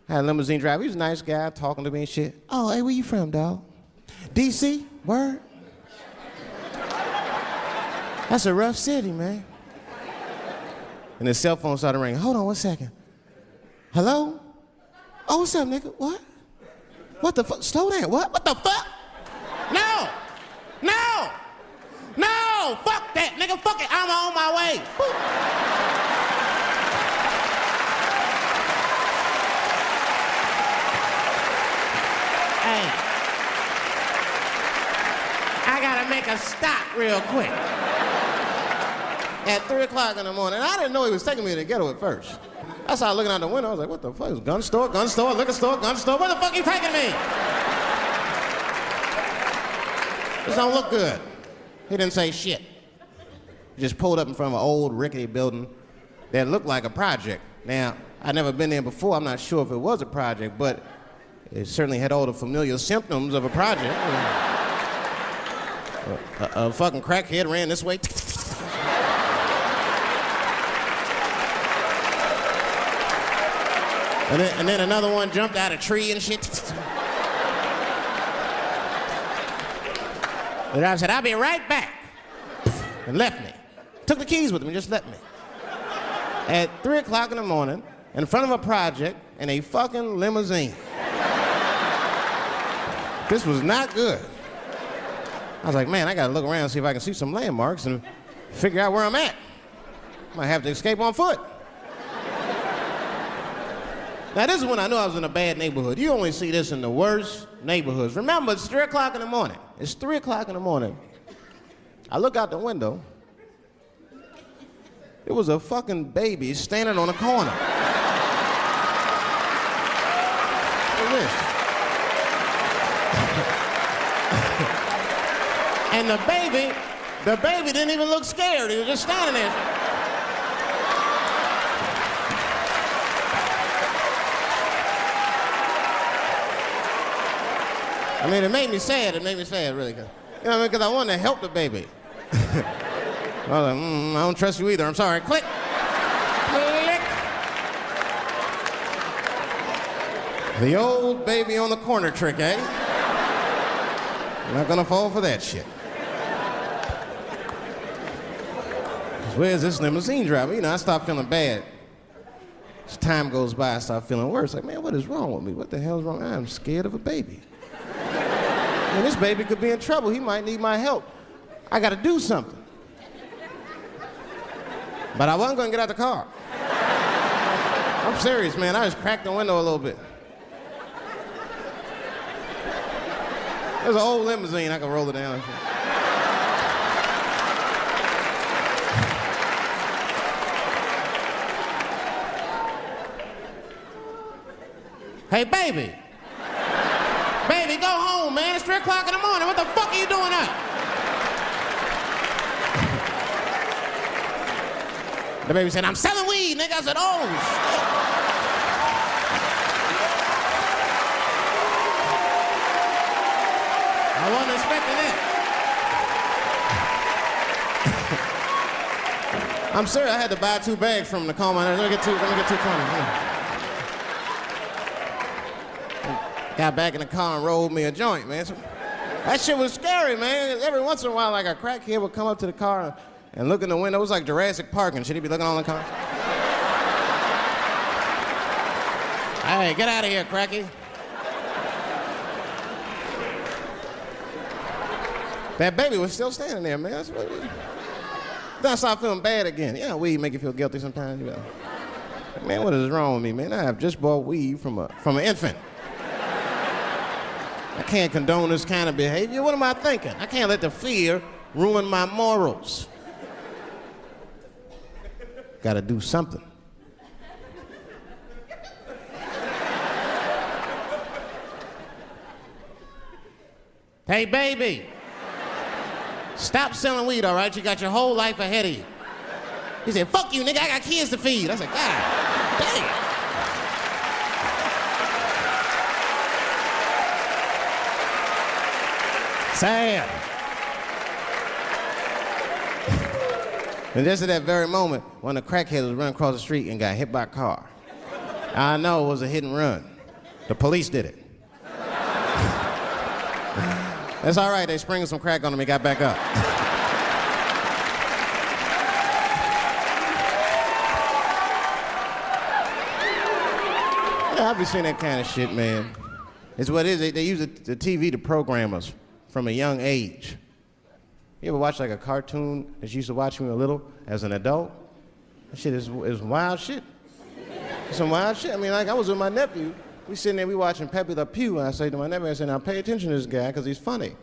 I had a limousine driver. He was a nice guy talking to me and shit. Oh, hey, where you from, dog? DC? Word? That's a rough city, man. And his cell phone started ringing. Hold on 1 second. Hello? Oh, what's up, nigga? What? What the fuck? Slow down. What the fuck? No! Fuck that, nigga. Fuck it. I'm on my way. Hey. I gotta make a stop real quick. At 3 o'clock in the morning. I didn't know he was taking me to the ghetto at first. I started looking out the window. I was like, what the fuck? It's gun store, liquor store, gun store. Where the fuck are you taking me? This don't look good. He didn't say shit. He just pulled up in front of an old rickety building that looked like a project. Now, I'd never been there before. I'm not sure if it was a project, but it certainly had all the familiar symptoms of a project. A fucking crackhead ran this way. And then another one jumped out of a tree and shit. The driver said, I'll be right back. And left me. Took the keys with him and just left me. At 3 o'clock in the morning, in front of a project in a fucking limousine. This was not good. I was like, man, I gotta look around and see if I can see some landmarks and figure out where I'm at. Might have to escape on foot. Now, this is when I knew I was in a bad neighborhood. You only see this in the worst neighborhoods. Remember, it's 3 o'clock in the morning. It's 3 o'clock in the morning. I look out the window. There was a fucking baby standing on a corner. Look at this. And the baby didn't even look scared. He was just standing there. I mean, it made me sad. It made me sad, really. You know what I mean? Because I wanted to help the baby. I was like, I don't trust you either. I'm sorry. Click. Click. The old baby on the corner trick, eh? I'm not gonna fall for that shit. Where's this limousine driver? You know, I start feeling bad. As time goes by, I start feeling worse. Like, man, what is wrong with me? What the hell's wrong? I'm scared of a baby. And this baby could be in trouble. He might need my help. I gotta do something. But I wasn't gonna get out the car. I'm serious, man. I just cracked the window a little bit. There's an old limousine. I can roll it down. Hey, baby. Baby, go home, man. It's 3 o'clock in the morning. What the fuck are you doing up? The baby said, I'm selling weed, nigga. I said, oh, shit. I wasn't expecting that. I'm serious. I had to buy 2 bags from him to calm my nerves. Let me get 220. Got back in the car and rolled me a joint, man. So, that shit was scary, man. Every once in a while, like a crackhead would come up to the car and look in the window. It was like Jurassic Park and shit. He'd be looking on the car. Hey, get out of here, cracky. That baby was still standing there, man. Then I started feeling bad again. Yeah, weed make you feel guilty sometimes. You know. Man, what is wrong with me, man? I have just bought weed from an infant. I can't condone this kind of behavior. What am I thinking? I can't let the fear ruin my morals. Gotta do something. Hey, baby. Stop selling weed, all right? You got your whole life ahead of you. He said, fuck you, nigga. I got kids to feed. I said, God damn. Sad. And just at that very moment, one of the crackheads was running across the street and got hit by a car. I know it was a hit and run. The police did it. That's all right. They sprinkled some crack on him and got back up. Yeah, I've been seeing that kind of shit, man. It's what it is. They use the TV to program us from a young age. You ever watch like a cartoon that you used to watch when you were little as an adult? That shit is wild shit. It's some wild shit. I mean, like I was with my nephew. We sitting there, we watching Pepe Le Pew, and I say to my nephew, I said, now pay attention to this guy because he's funny.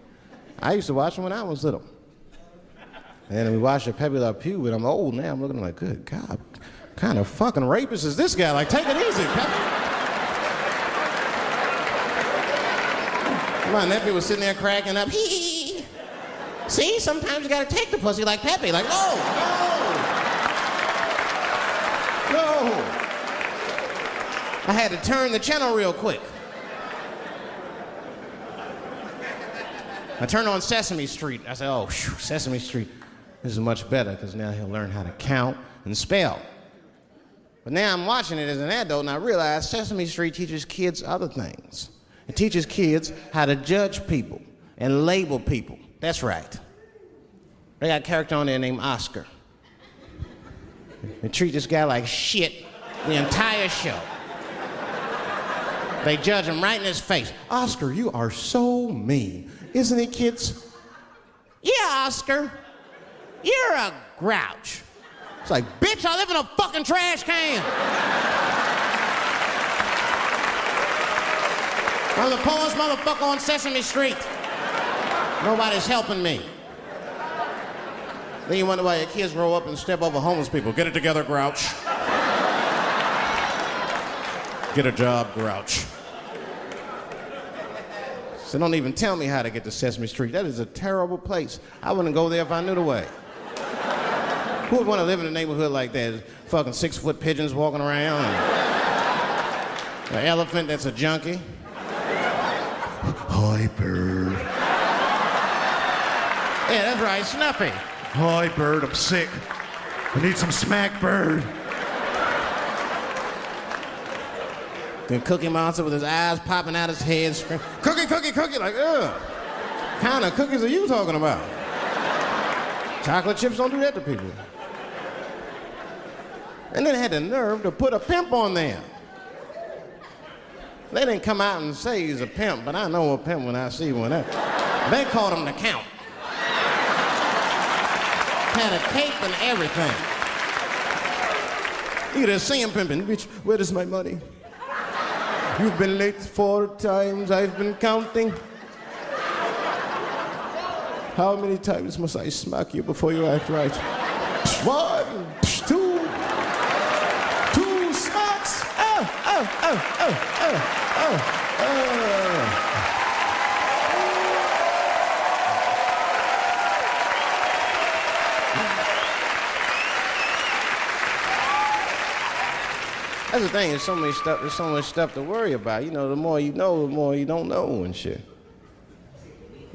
I used to watch him when I was little. And then we watched Pepe Le Pew, and I'm old now. I'm looking like, good God, what kind of fucking rapist is this guy? Like, take it easy, Pepe. My nephew was sitting there cracking up. Hee. See, sometimes you gotta take the pussy like Pepe. Like, no. I had to turn the channel real quick. I turned on Sesame Street. I said, oh, Sesame Street. This is much better because now he'll learn how to count and spell. But now I'm watching it as an adult and I realize Sesame Street teaches kids other things. It teaches kids how to judge people and label people. That's right. They got a character on there named Oscar. They treat this guy like shit. The entire show. They judge him right in his face. Oscar, you are so mean. Isn't he, kids? Yeah, Oscar. You're a grouch. It's like, bitch, I live in a fucking trash can. I'm the poorest motherfucker on Sesame Street. Nobody's helping me. Then you wonder why your kids grow up and step over homeless people. Get it together, grouch. Get a job, grouch. So don't even tell me how to get to Sesame Street. That is a terrible place. I wouldn't go there if I knew the way. Who would want to live in a neighborhood like that? Fucking 6-foot pigeons walking around. And an elephant that's a junkie. Hi, bird. Yeah, that's right, Snuffy. Hi, bird, I'm sick. I need some smack, bird. The Cookie Monster with his eyes popping out his head, screaming, cookie, cookie, cookie, like, ugh. What kind of cookies are you talking about? Chocolate chips don't do that to people. And then they had the nerve to put a pimp on there. They didn't come out and say he's a pimp, but I know a pimp when I see one. They called him the Count. Had a cape and everything. You just see him pimping, bitch, where is my money? You've been late 4 times, I've been counting. How many times must I smack you before you act right? 1, 2 smacks. That's the thing, there's so much stuff to worry about. You know, the more you know, the more you don't know and shit.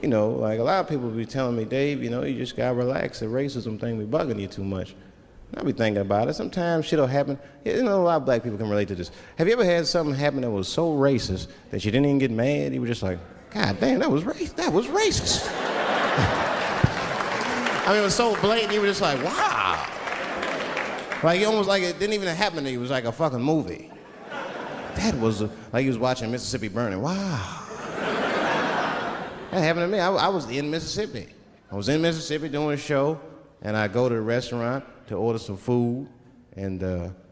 You know, like a lot of people be telling me, Dave, you know, you just gotta relax. The racism thing be bugging you too much. And I be thinking about it. Sometimes shit'll happen. You know, a lot of black people can relate to this. Have you ever had something happen that was so racist that you didn't even get mad? You were just like, God damn, that was racist. I mean, it was so blatant, you were just like, wow. Like, almost like it didn't even happen to you. It was like a fucking movie. That was like you was watching Mississippi Burning. Wow. That happened to me. I was in Mississippi. I was in Mississippi doing a show, and I go to the restaurant to order some food, and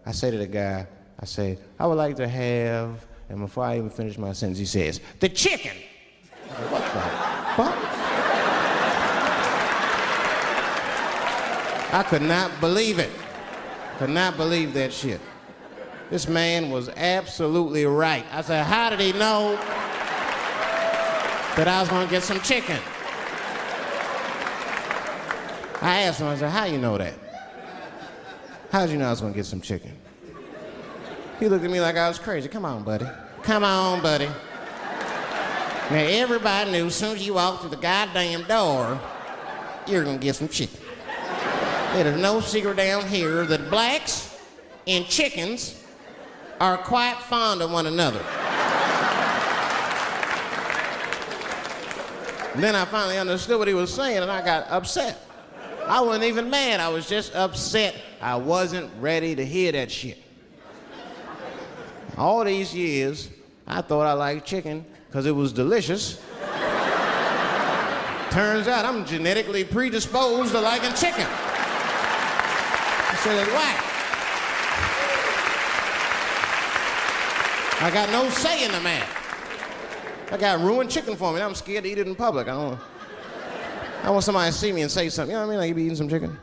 I say to the guy, I say, I would like to have, and before I even finish my sentence, he says, the chicken. I said, what the fuck? I could not believe it. Could not believe that shit. This man was absolutely right. I said, how did he know that I was gonna get some chicken? I asked him, I said, how you know that? How'd you know I was gonna get some chicken? He looked at me like I was crazy. Come on, buddy. Come on, buddy. Now, everybody knew as soon as you walked through the goddamn door, you're gonna get some chicken. There's no secret down here that blacks and chickens are quite fond of one another. Then I finally understood what he was saying, and I got upset. I wasn't even mad, I was just upset. I wasn't ready to hear that shit. All these years, I thought I liked chicken because it was delicious. Turns out I'm genetically predisposed to liking chicken. I said, it's whack. I got no say in the matter. I got ruined chicken for me. I'm scared to eat it in public. I want somebody to see me and say something. You know what I mean? Like, you be eating some chicken.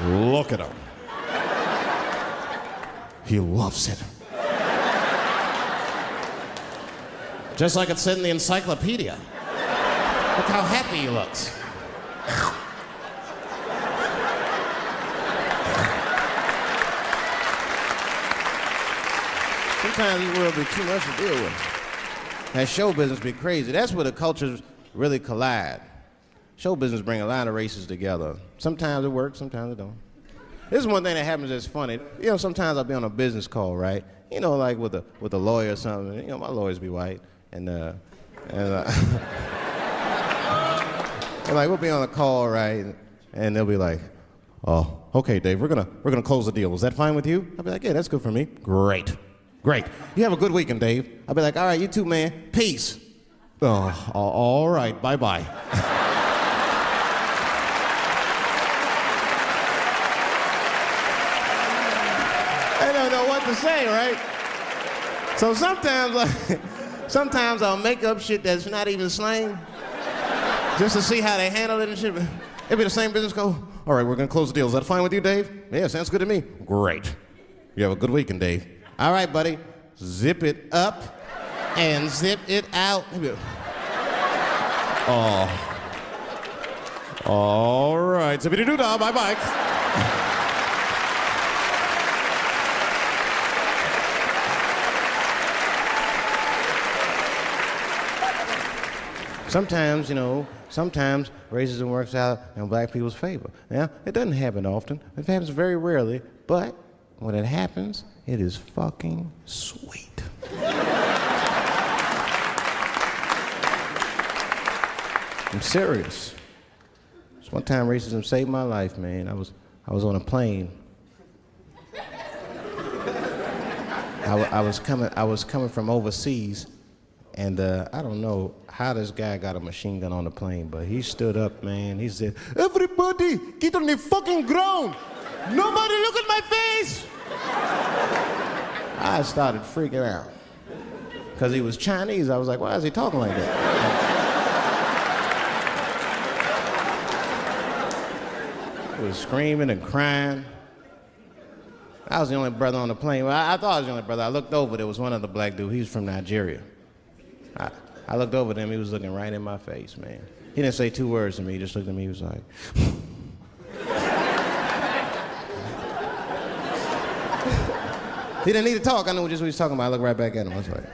Look at him. He loves it. Just like it said in the encyclopedia. Look how happy he looks. Sometimes this world be too much to deal with. That show business be crazy. That's where the cultures really collide. Show business bring a lot of races together. Sometimes it works, sometimes it don't. This is one thing that happens that's funny. You know, sometimes I'll be on a business call, right? You know, like with a lawyer or something. You know, my lawyers be white. And And like, we'll be on a call, right? And they'll be like, oh, okay, Dave, we're gonna close the deal. Is that fine with you? I'll be like, yeah, that's good for me. Great. You have a good weekend, Dave. I'll be like, all right, you too, man. Peace. Oh, all right, bye-bye. I don't know what to say, right? So sometimes I'll make up shit that's not even slang, just to see how they handle it and shit. It'll be the same business go, all right, we're gonna close the deal. Is that fine with you, Dave? Yeah, sounds good to me. Great. You have a good weekend, Dave. All right, buddy. Zip it up and zip it out. Oh. All right. Zippity-doo-dah. Bye-bye. Sometimes, sometimes racism works out in black people's favor. Now, it doesn't happen often. It happens very rarely, but when it happens, it is fucking sweet. I'm serious. Just one time racism saved my life, man. I was on a plane. I was coming from overseas, and I don't know how this guy got a machine gun on the plane, but he stood up, man. He said, "Everybody, get on the fucking ground. Nobody look at my face." I started freaking out. Because he was Chinese, I was like, why is he talking like that? He was screaming and crying. I was the only brother on the plane. Well, I thought I was the only brother. I looked over, there was one other black dude. He was from Nigeria. I looked over at him, he was looking right in my face, man. He didn't say two words to me, he just looked at me, he was like, he didn't need to talk. I knew just what he was talking about. I looked right back at him. I was like...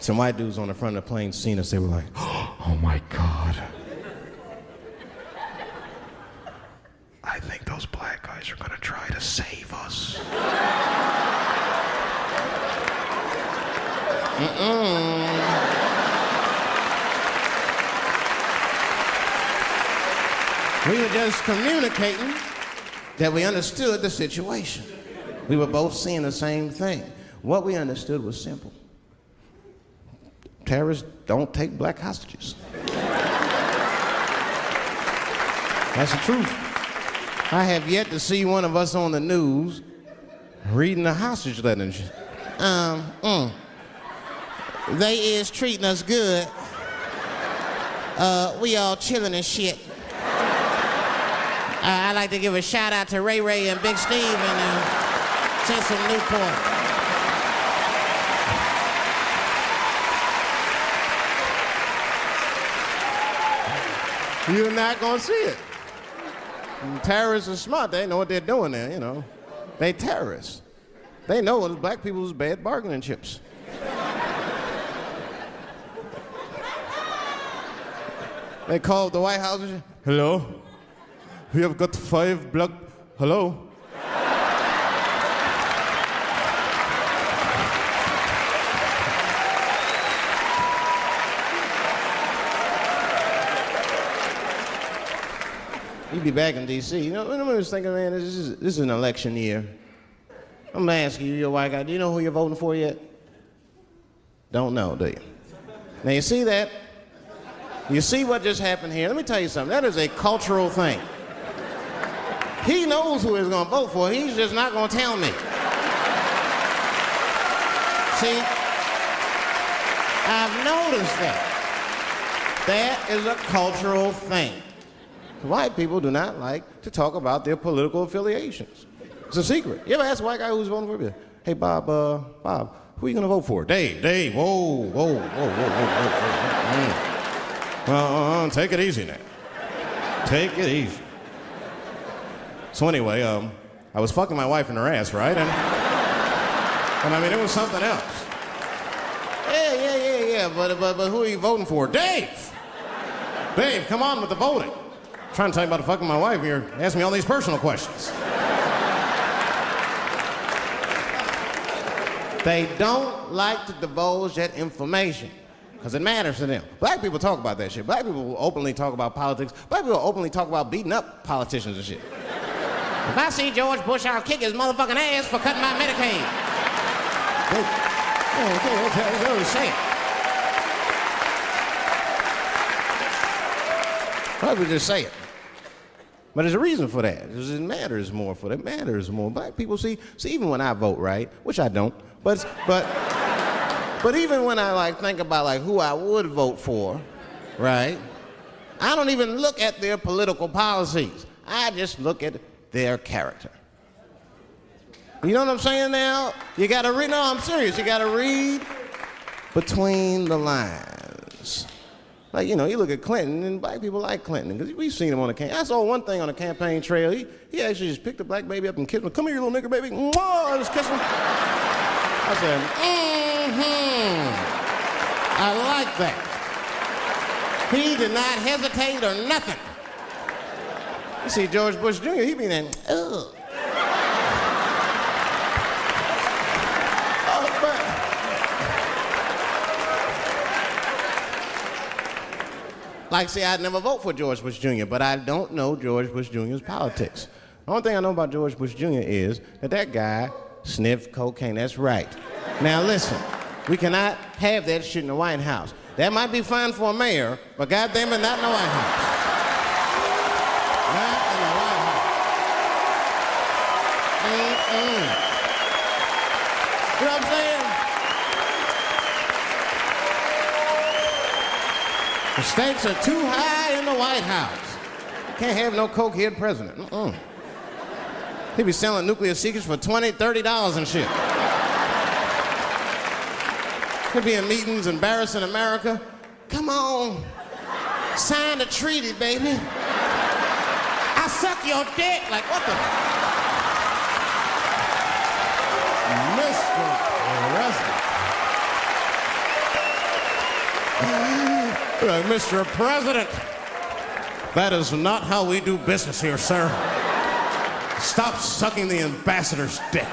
Some white dudes on the front of the plane seen us. They were like, oh, my God. I think those black guys are going to try to save us. We were just communicating that we understood the situation. We were both seeing the same thing. What we understood was simple. Terrorists don't take black hostages. That's the truth. I have yet to see one of us on the news reading a hostage letter and shit. They is treating us good. We all chilling and shit. I'd like to give a shout out to Ray Ray and Big Steve and Cecil Newport. You're not gonna see it. And terrorists are smart. They know what they're doing there, They terrorists. They know it's black people's bad bargaining chips. They called the White House and said, hello? We have got 5 black... Hello? You'd be back in D.C. I was thinking, man, this is an election year. I'm gonna ask you, you're a white guy, do you know who you're voting for yet? Don't know, do you? Now, you see that? You see what just happened here? Let me tell you something. That is a cultural thing. He knows who he's going to vote for. He's just not going to tell me. See? I've noticed that. That is a cultural thing. White people do not like to talk about their political affiliations. It's a secret. You ever ask a white guy who's voting for you? Hey, Bob, who are you going to vote for? Dave, whoa. Take it easy now. Take it easy. So anyway, I was fucking my wife in her ass, right? And I mean, it was something else. Yeah. But who are you voting for? Dave, come on with the voting. I'm trying to tell you about fucking my wife. You're asking me all these personal questions. They don't like to divulge that information because it matters to them. Black people talk about that shit. Black people will openly talk about politics. Black people will openly talk about beating up politicians and shit. If I see George Bush, I'll kick his motherfucking ass for cutting my Medicaid. They'll say it. Black people just say it. But there's a reason for that. It matters more for that. It matters more. Black people see even when I vote, right? Which I don't. But even when I think about who I would vote for, right? I don't even look at their political policies. I just look at their character. You know what I'm saying now? You gotta read, no, I'm serious. You gotta read between the lines. You look at Clinton, and black people like Clinton, because we've seen him on the campaign. I saw one thing on the campaign trail. He actually just picked a black baby up and kissed him. Come here, you little nigger baby. Mwah! Just kiss him. I said, I like that. He did not hesitate or nothing. You see George Bush Jr., he be there, ugh. See, I'd never vote for George Bush Jr., but I don't know George Bush Jr.'s politics. The only thing I know about George Bush Jr. is that guy sniffed cocaine. That's right. Now listen, we cannot have that shit in the White House. That might be fine for a mayor, but goddamn it, not in the White House. Not in the White House. You know what I'm saying? The stakes are too high in the White House. You can't have no cokehead president. He be selling nuclear secrets for $20, $30 and shit. He'll be in meetings embarrassing America. Come on, sign the treaty, baby. I suck your dick. What the? Mr. President. Mr. President, that is not how we do business here, sir. Stop sucking the ambassador's dick.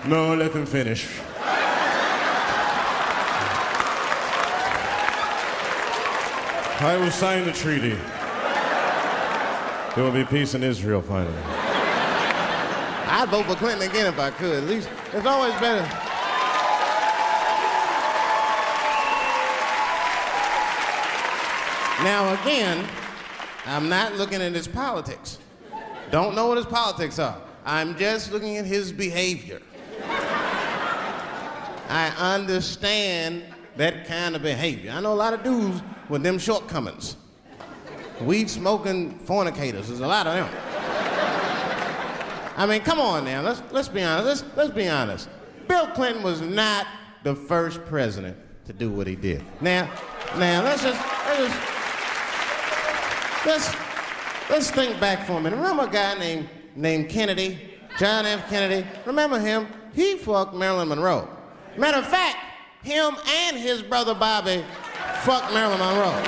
No, let him finish. I will sign the treaty. There will be peace in Israel finally. I'd vote for Clinton again if I could. At least it's always better. Now again, I'm not looking at his politics. Don't know what his politics are. I'm just looking at his behavior. I understand that kind of behavior. I know a lot of dudes with them shortcomings. Weed smoking fornicators, there's a lot of them. I mean, come on now, let's be honest. Let's be honest. Bill Clinton was not the first president to do what he did. Now let's think back for a minute. Remember a guy named Kennedy, John F. Kennedy? Remember him? He fucked Marilyn Monroe. Matter of fact, him and his brother Bobby fucked Marilyn Monroe.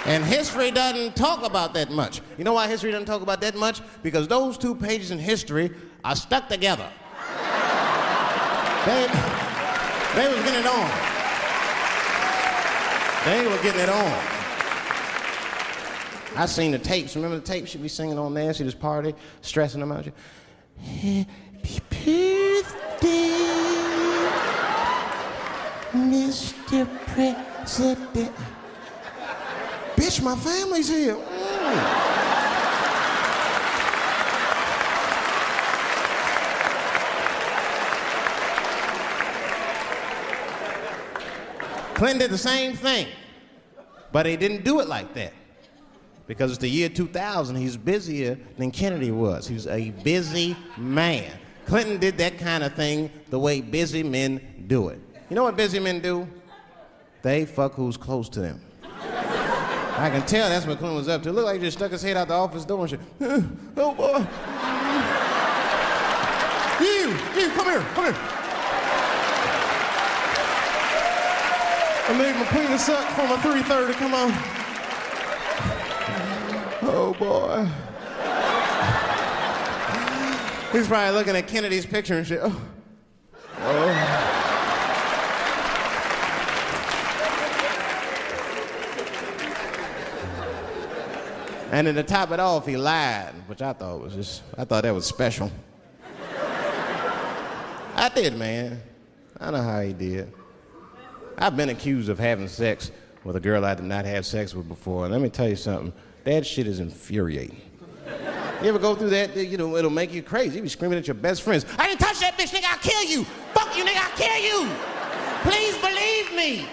And history doesn't talk about that much. You know why history doesn't talk about that much? Because those two pages in history are stuck together. They was getting it on. They were getting it on. I seen the tapes. Remember the tapes? She'd be singing on there. She'd just party, stressing them out. Happy birthday, Mr. President. Bitch, my family's here. Clinton did the same thing, but he didn't do it like that. Because it's the year 2000, he's busier than Kennedy was. He was a busy man. Clinton did that kind of thing the way busy men do it. You know what busy men do? They fuck who's close to them. I can tell that's what Clinton was up to. It looked like he just stuck his head out the office door and shit. Oh, boy. You, come here. I made my penis up for my 3:30, come on. Oh, boy. He's probably looking at Kennedy's picture and shit. Oh. And then to top it off, he lied, which I thought that was special. I did, man. I know how he did. I've been accused of having sex with a girl I did not have sex with before, and let me tell you something, that shit is infuriating. You ever go through that? You know, it'll make you crazy. You be screaming at your best friends, I didn't touch that bitch, nigga, I'll kill you. Fuck you, nigga, I'll kill you. Please believe me.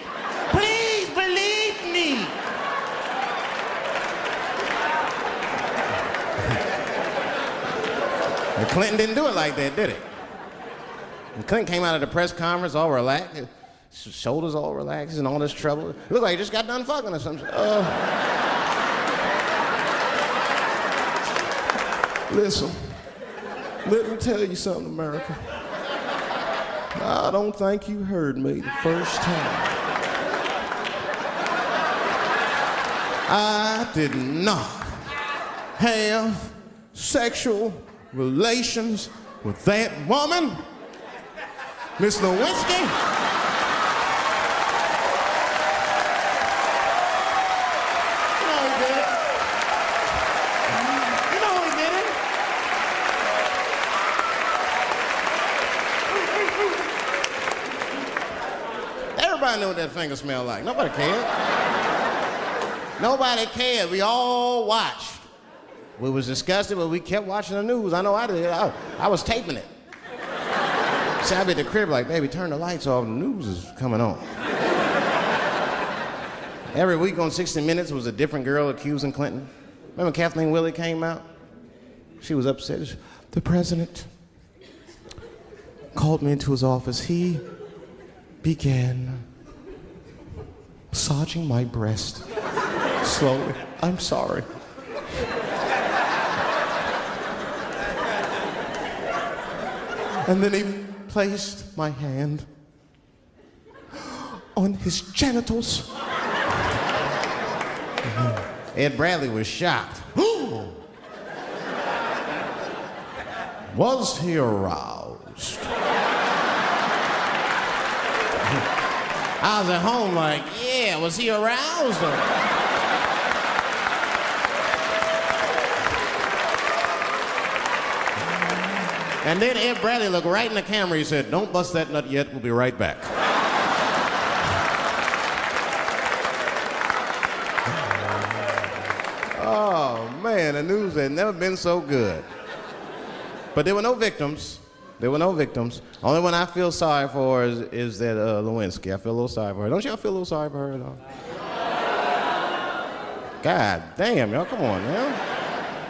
Please believe me. And Clinton didn't do it like that, did he? And Clinton came out of the press conference all relaxed, his shoulders all relaxed, he's in all this trouble. It looked like he just got done fucking or something. Listen, let me tell you something, America. I don't think you heard me the first time. I did not have sexual relations with that woman, Miss Lewinsky. You know he did it. You know he did it. Everybody knew what that finger smelled like. Nobody cared. Nobody cared. We all watched. We was disgusted, but we kept watching the news. I know I did. I was taping it. See, I'd be at the crib like, baby, turn the lights off. The news is coming on. Every week on 60 Minutes was a different girl accusing Clinton. Remember Kathleen Willey came out? She was upset. The president called me into his office. He began massaging my breast slowly. I'm sorry. And then he placed my hand on his genitals. Ed Bradley was shocked. Was he aroused? I was at home like, yeah, was he aroused? And then Ed Bradley looked right in the camera. He said, don't bust that nut yet. We'll be right back. Oh, man, the news had never been so good. But there were no victims. There were no victims. Only one I feel sorry for is that Lewinsky. I feel a little sorry for her. Don't y'all feel a little sorry for her at all? God damn, y'all, come on, man.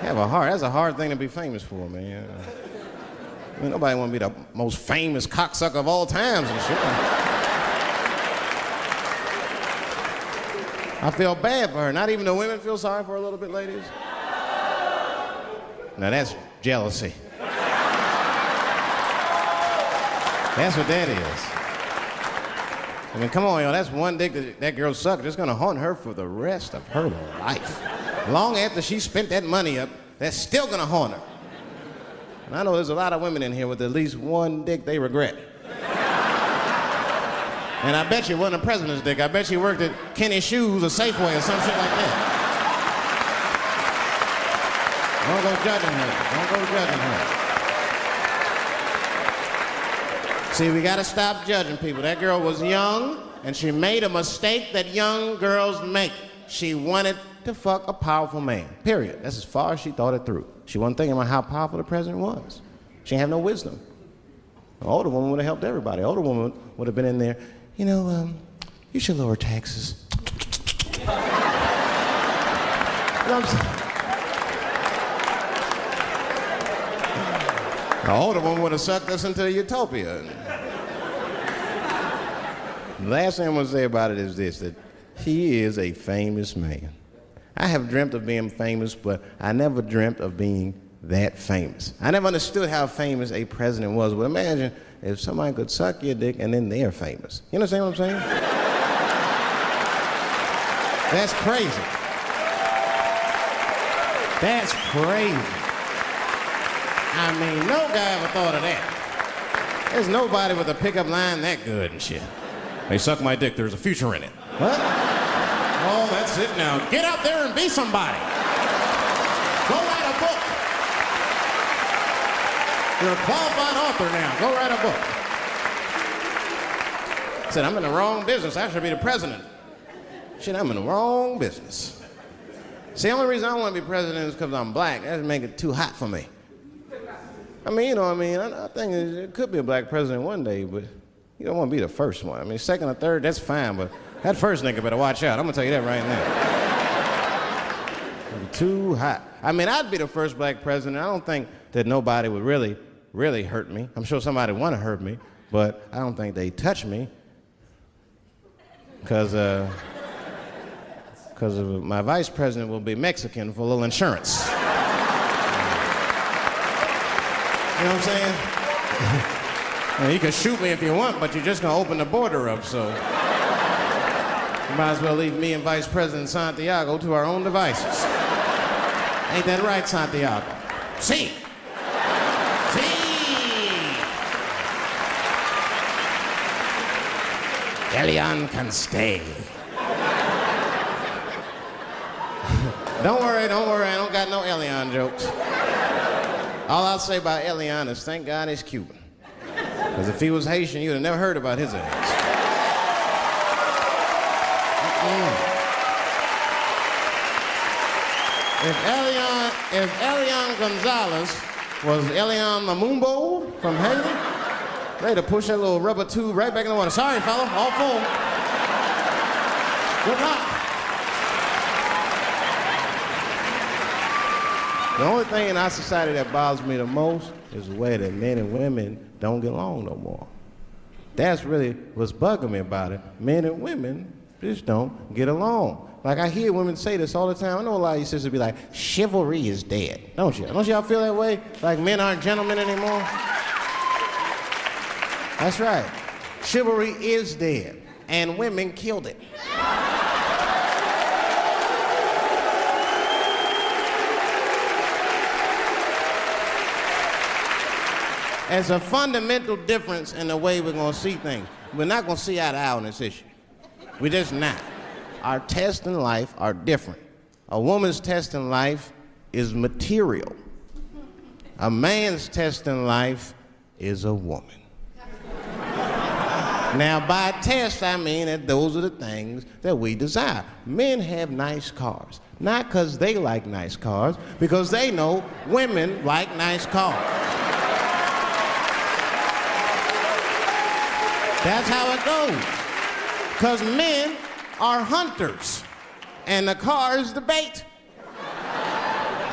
Have a heart. That's a hard thing to be famous for, man. I mean, nobody want to be the most famous cocksucker of all times and shit. I feel bad for her. Not even the women feel sorry for her a little bit, ladies? Now that's jealousy. That's what that is. I mean, come on, yo, that's one dick that girl sucked. It's gonna haunt her for the rest of her life. Long after she spent that money up, that's still gonna haunt her. And I know there's a lot of women in here with at least one dick they regret. And I bet you it wasn't a president's dick. I bet you worked at Kenny Shoes or Safeway or some shit like that. Don't go judging her. Don't go judging her. See, we gotta stop judging people. That girl was young, and she made a mistake that young girls make. She wanted to fuck a powerful man, period. That's as far as she thought it through. She wasn't thinking about how powerful the president was. She didn't have no wisdom. An older woman would have helped everybody. An older woman would have been in there, you know, you should lower taxes. You know what I'm saying? An older woman would have sucked us into utopia. The last thing I'm going to say about it is this, that he is a famous man. I have dreamt of being famous, but I never dreamt of being that famous. I never understood how famous a president was. But imagine if somebody could suck your dick and then they're famous. You understand what I'm saying? That's crazy. That's crazy. I mean, no guy ever thought of that. There's nobody with a pickup line that good and shit. Hey, suck my dick, there's a future in it. What? Oh, that's it now. Get out there and be somebody. Go write a book. You're a qualified author now. Go write a book. I said, I'm in the wrong business. I should be the president. Shit, I'm in the wrong business. See, the only reason I want to be president is because I'm black. That would make it too hot for me. I mean, you know what I mean? I think it could be a black president one day, but you don't want to be the first one. I mean, second or third, that's fine, but that first nigga better watch out. I'm going to tell you that right now. It'd be too hot. I mean, I'd be the first black president. I don't think that nobody would really hurt me. I'm sure somebody would want to hurt me, but I don't think they'd touch me because my vice president will be Mexican for a little insurance. You know what I'm saying? Well, you can shoot me if you want, but you're just gonna open the border up, so you might as well leave me and Vice President Santiago to our own devices. Ain't that right, Santiago? See. Elian can stay. Don't worry, I don't got no Elian jokes. All I'll say about Elian is thank God he's Cuban. Because if he was Haitian, you'd have never heard about his ass. If Elian Gonzalez was Elian Mamumbo from Haiti, they'd have pushed that little rubber tube right back in the water. Sorry, fella, all full. Good luck. The only thing in our society that bothers me the most is the way that men and women don't get along no more. That's really what's bugging me about it. Men and women just don't get along. Like, I hear women say this all the time. I know a lot of you sisters be like, chivalry is dead. Don't you? Don't y'all feel that way? Like men aren't gentlemen anymore? That's right. Chivalry is dead, and women killed it. There's a fundamental difference in the way we're gonna see things. We're not gonna see eye to eye on this issue. We're just not. Our tests in life are different. A woman's test in life is material. A man's test in life is a woman. Now, by test, I mean that those are the things that we desire. Men have nice cars, not because they like nice cars, because they know women like nice cars. That's how it goes. Because men are hunters, and the car is the bait.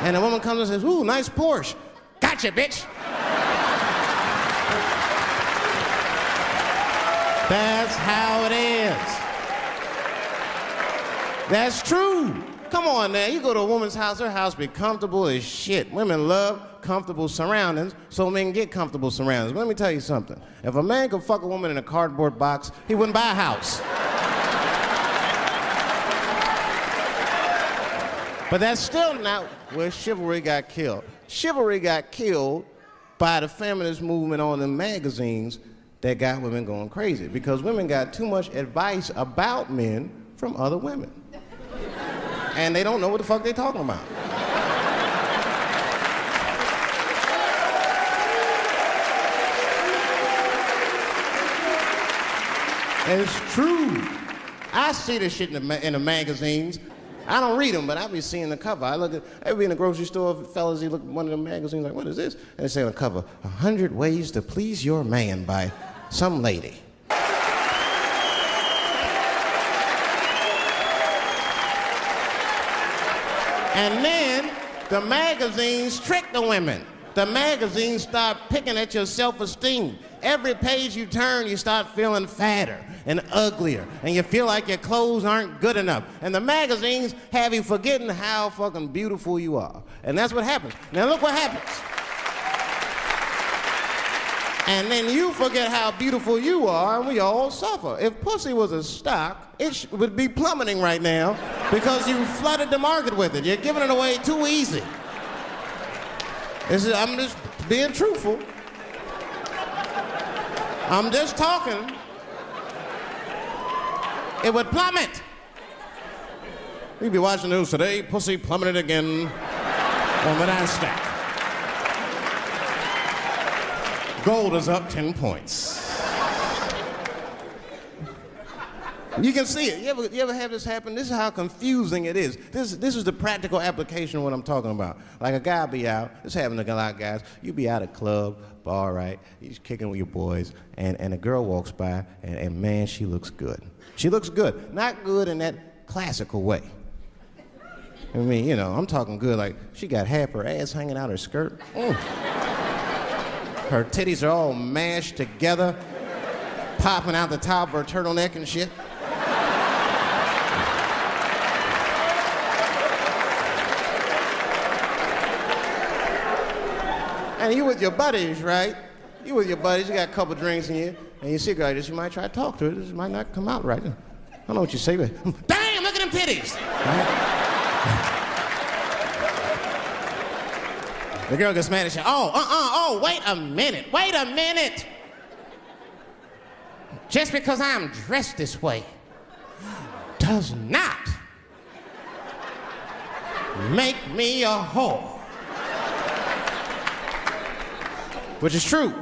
And a woman comes and says, ooh, nice Porsche. Gotcha, bitch. That's how it is. That's true. Come on now, you go to a woman's house, her house be comfortable as shit. Women love comfortable surroundings, so men get comfortable surroundings. But let me tell you something. If a man could fuck a woman in a cardboard box, he wouldn't buy a house. But that's still not where chivalry got killed. Chivalry got killed by the feminist movement on the magazines that got women going crazy, because women got too much advice about men from other women. And they don't know what the fuck they're talking about. It's true. I see this shit in the magazines. I don't read them, but I be seeing the cover. I be in the grocery store, fellas, you look at one of the magazines like, what is this? And they say on the cover, 100 Ways to Please Your Man by some lady. And then the magazines trick the women. The magazines start picking at your self-esteem. Every page you turn, you start feeling fatter and uglier, and you feel like your clothes aren't good enough. And the magazines have you forgetting how fucking beautiful you are. And that's what happens. Now look what happens. And then you forget how beautiful you are, and we all suffer. If pussy was a stock, it would be plummeting right now because you flooded the market with it. You're giving it away too easy. I'm just being truthful. I'm just talking. It would plummet. You'd be watching the news today, pussy plummeted again on the NASDAQ. Gold is up 10 points. You can see it. You ever have this happen? This is how confusing it is. This is the practical application of what I'm talking about. Like a guy be out, this happens to a lot of guys, you be out at a club, bar, right? You're kicking with your boys, and a girl walks by, and man, she looks good. She looks good. Not good in that classical way. I mean, you know, I'm talking good, like she got half her ass hanging out her skirt. Her titties are all mashed together, popping out the top of her turtleneck and shit. And you with your buddies, right? You with your buddies, you got a couple drinks in you, and you see a girl like this, you might try to talk to her. This might not come out right. I don't know what you say, but damn, look at them titties! Right? The girl gets mad at you. Oh, wait a minute. Just because I'm dressed this way does not make me a whore. Which is true.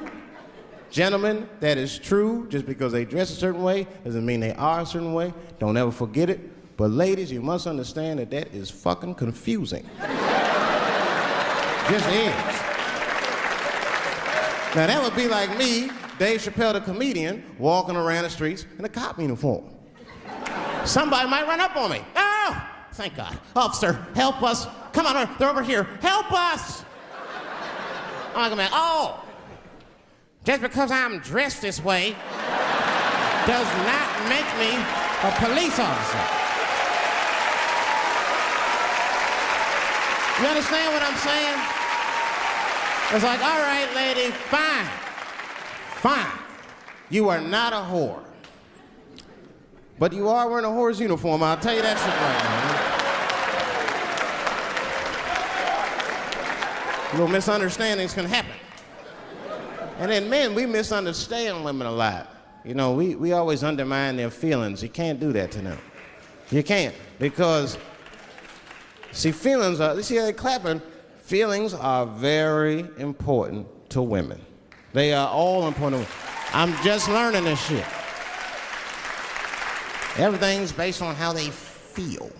Gentlemen, that is true. Just because they dress a certain way doesn't mean they are a certain way. Don't ever forget it. But ladies, you must understand that that is fucking confusing. Just is. Now that would be like me, Dave Chappelle the comedian, walking around the streets in a cop uniform. Somebody might run up on me. Oh, thank God. Officer, help us. Come on, they're over here. Help us. I'm like, oh, just because I'm dressed this way does not make me a police officer. You understand what I'm saying? It's like, all right, lady, fine. You are not a whore. But you are wearing a whore's uniform, I'll tell you that shit right now. Little misunderstandings can happen. And then men, we misunderstand women a lot. You know, we always undermine their feelings. You can't do that to them. You can't, because see, feelings are, you see how they clapping? Feelings are very important to women. They are all important. I'm just learning this shit. Everything's based on how they feel.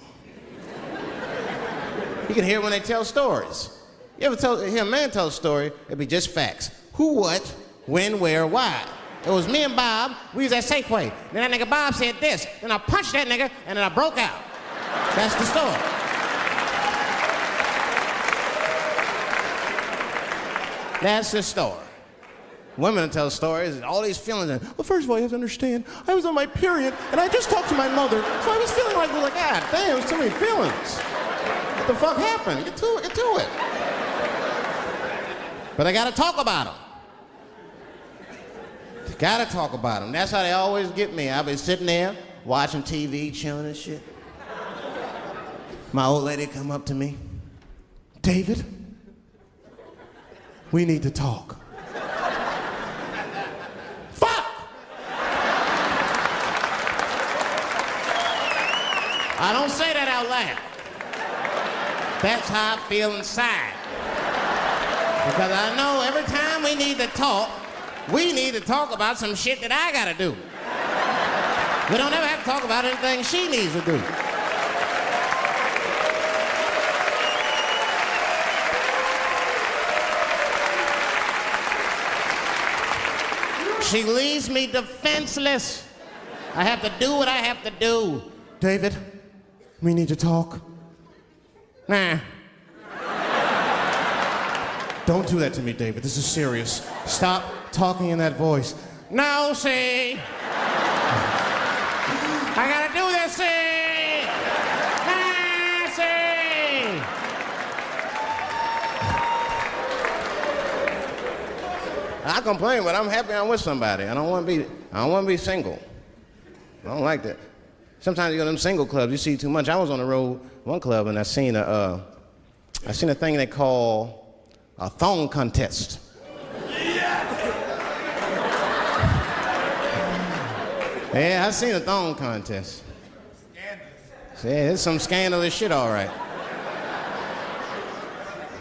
You can hear when they tell stories. You ever hear a man tell a story, it'd be just facts. Who, what, when, where, why. It was me and Bob, we was at Safeway. Then that nigga Bob said this, then I punched that nigga, and then I broke out. That's the story. That's the story. Women tell stories, all these feelings. Well, first of all, you have to understand, I was on my period, and I just talked to my mother, so I was feeling like, God damn, there's too many feelings. What the fuck happened? Get to it. But I gotta talk about them. Gotta talk about them. That's how they always get me. I'll be sitting there, watching TV, chilling and shit. My old lady come up to me. David, we need to talk. Fuck! I don't say that out loud. That's how I feel inside. Because I know every time we need to talk about some shit that I gotta do. We don't ever have to talk about anything she needs to do. She leaves me defenseless. I have to do what I have to do. David, we need to talk. Nah. Don't do that to me, David. This is serious. Stop talking in that voice. No, see. I gotta do this, see. Ah, see. I complain, but I'm happy I'm with somebody. I don't want to be single. I don't like that. Sometimes you go to them single clubs, you see too much. I was on the road, one club, and I seen a thing they call a thong contest. Yeah, I seen a thong contest. Yeah, it's some scandalous shit, all right.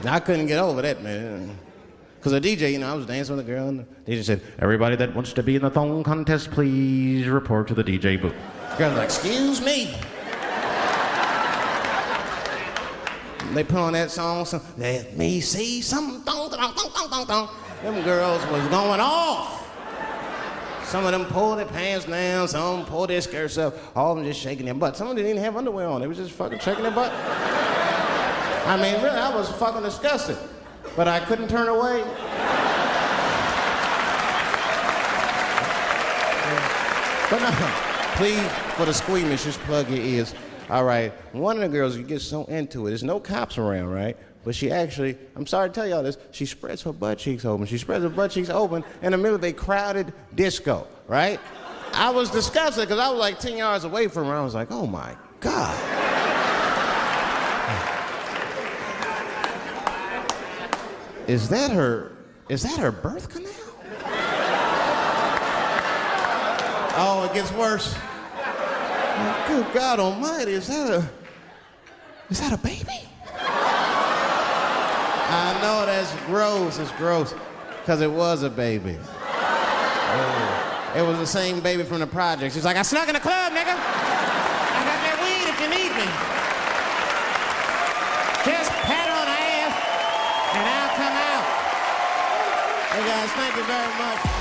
I couldn't get over that, man. Because the DJ, you know, I was dancing with a girl, and the DJ said, everybody that wants to be in the thong contest, please report to the DJ booth. The girl was like, excuse me. They put on that song, so, let me see some thong, thong, thong, thong, thong, thong. Them girls was going off. Some of them pulled their pants down, some of them pulled their skirts up, all of them just shaking their butt. Some of them didn't even have underwear on, they was just fucking shaking their butt. I mean, really, I was fucking disgusted, but I couldn't turn away. But no, please, for the squeamish, just plug your ears. All right, one of the girls, you get so into it, there's no cops around, right? But she actually, I'm sorry to tell y'all this, she spreads her butt cheeks open. She spreads her butt cheeks open in the middle of a crowded disco, right? I was disgusted because I was like 10 yards away from her. I was like, oh my God. Is that her birth canal? Oh, it gets worse. Oh, good God almighty, is that a baby? I know that's gross, it's gross, because it was a baby. Oh. It was the same baby from the project. She's like, I snuck in the club, nigga. I got that weed if you need me. Just pat on the ass, and I'll come out. Hey guys, thank you very much.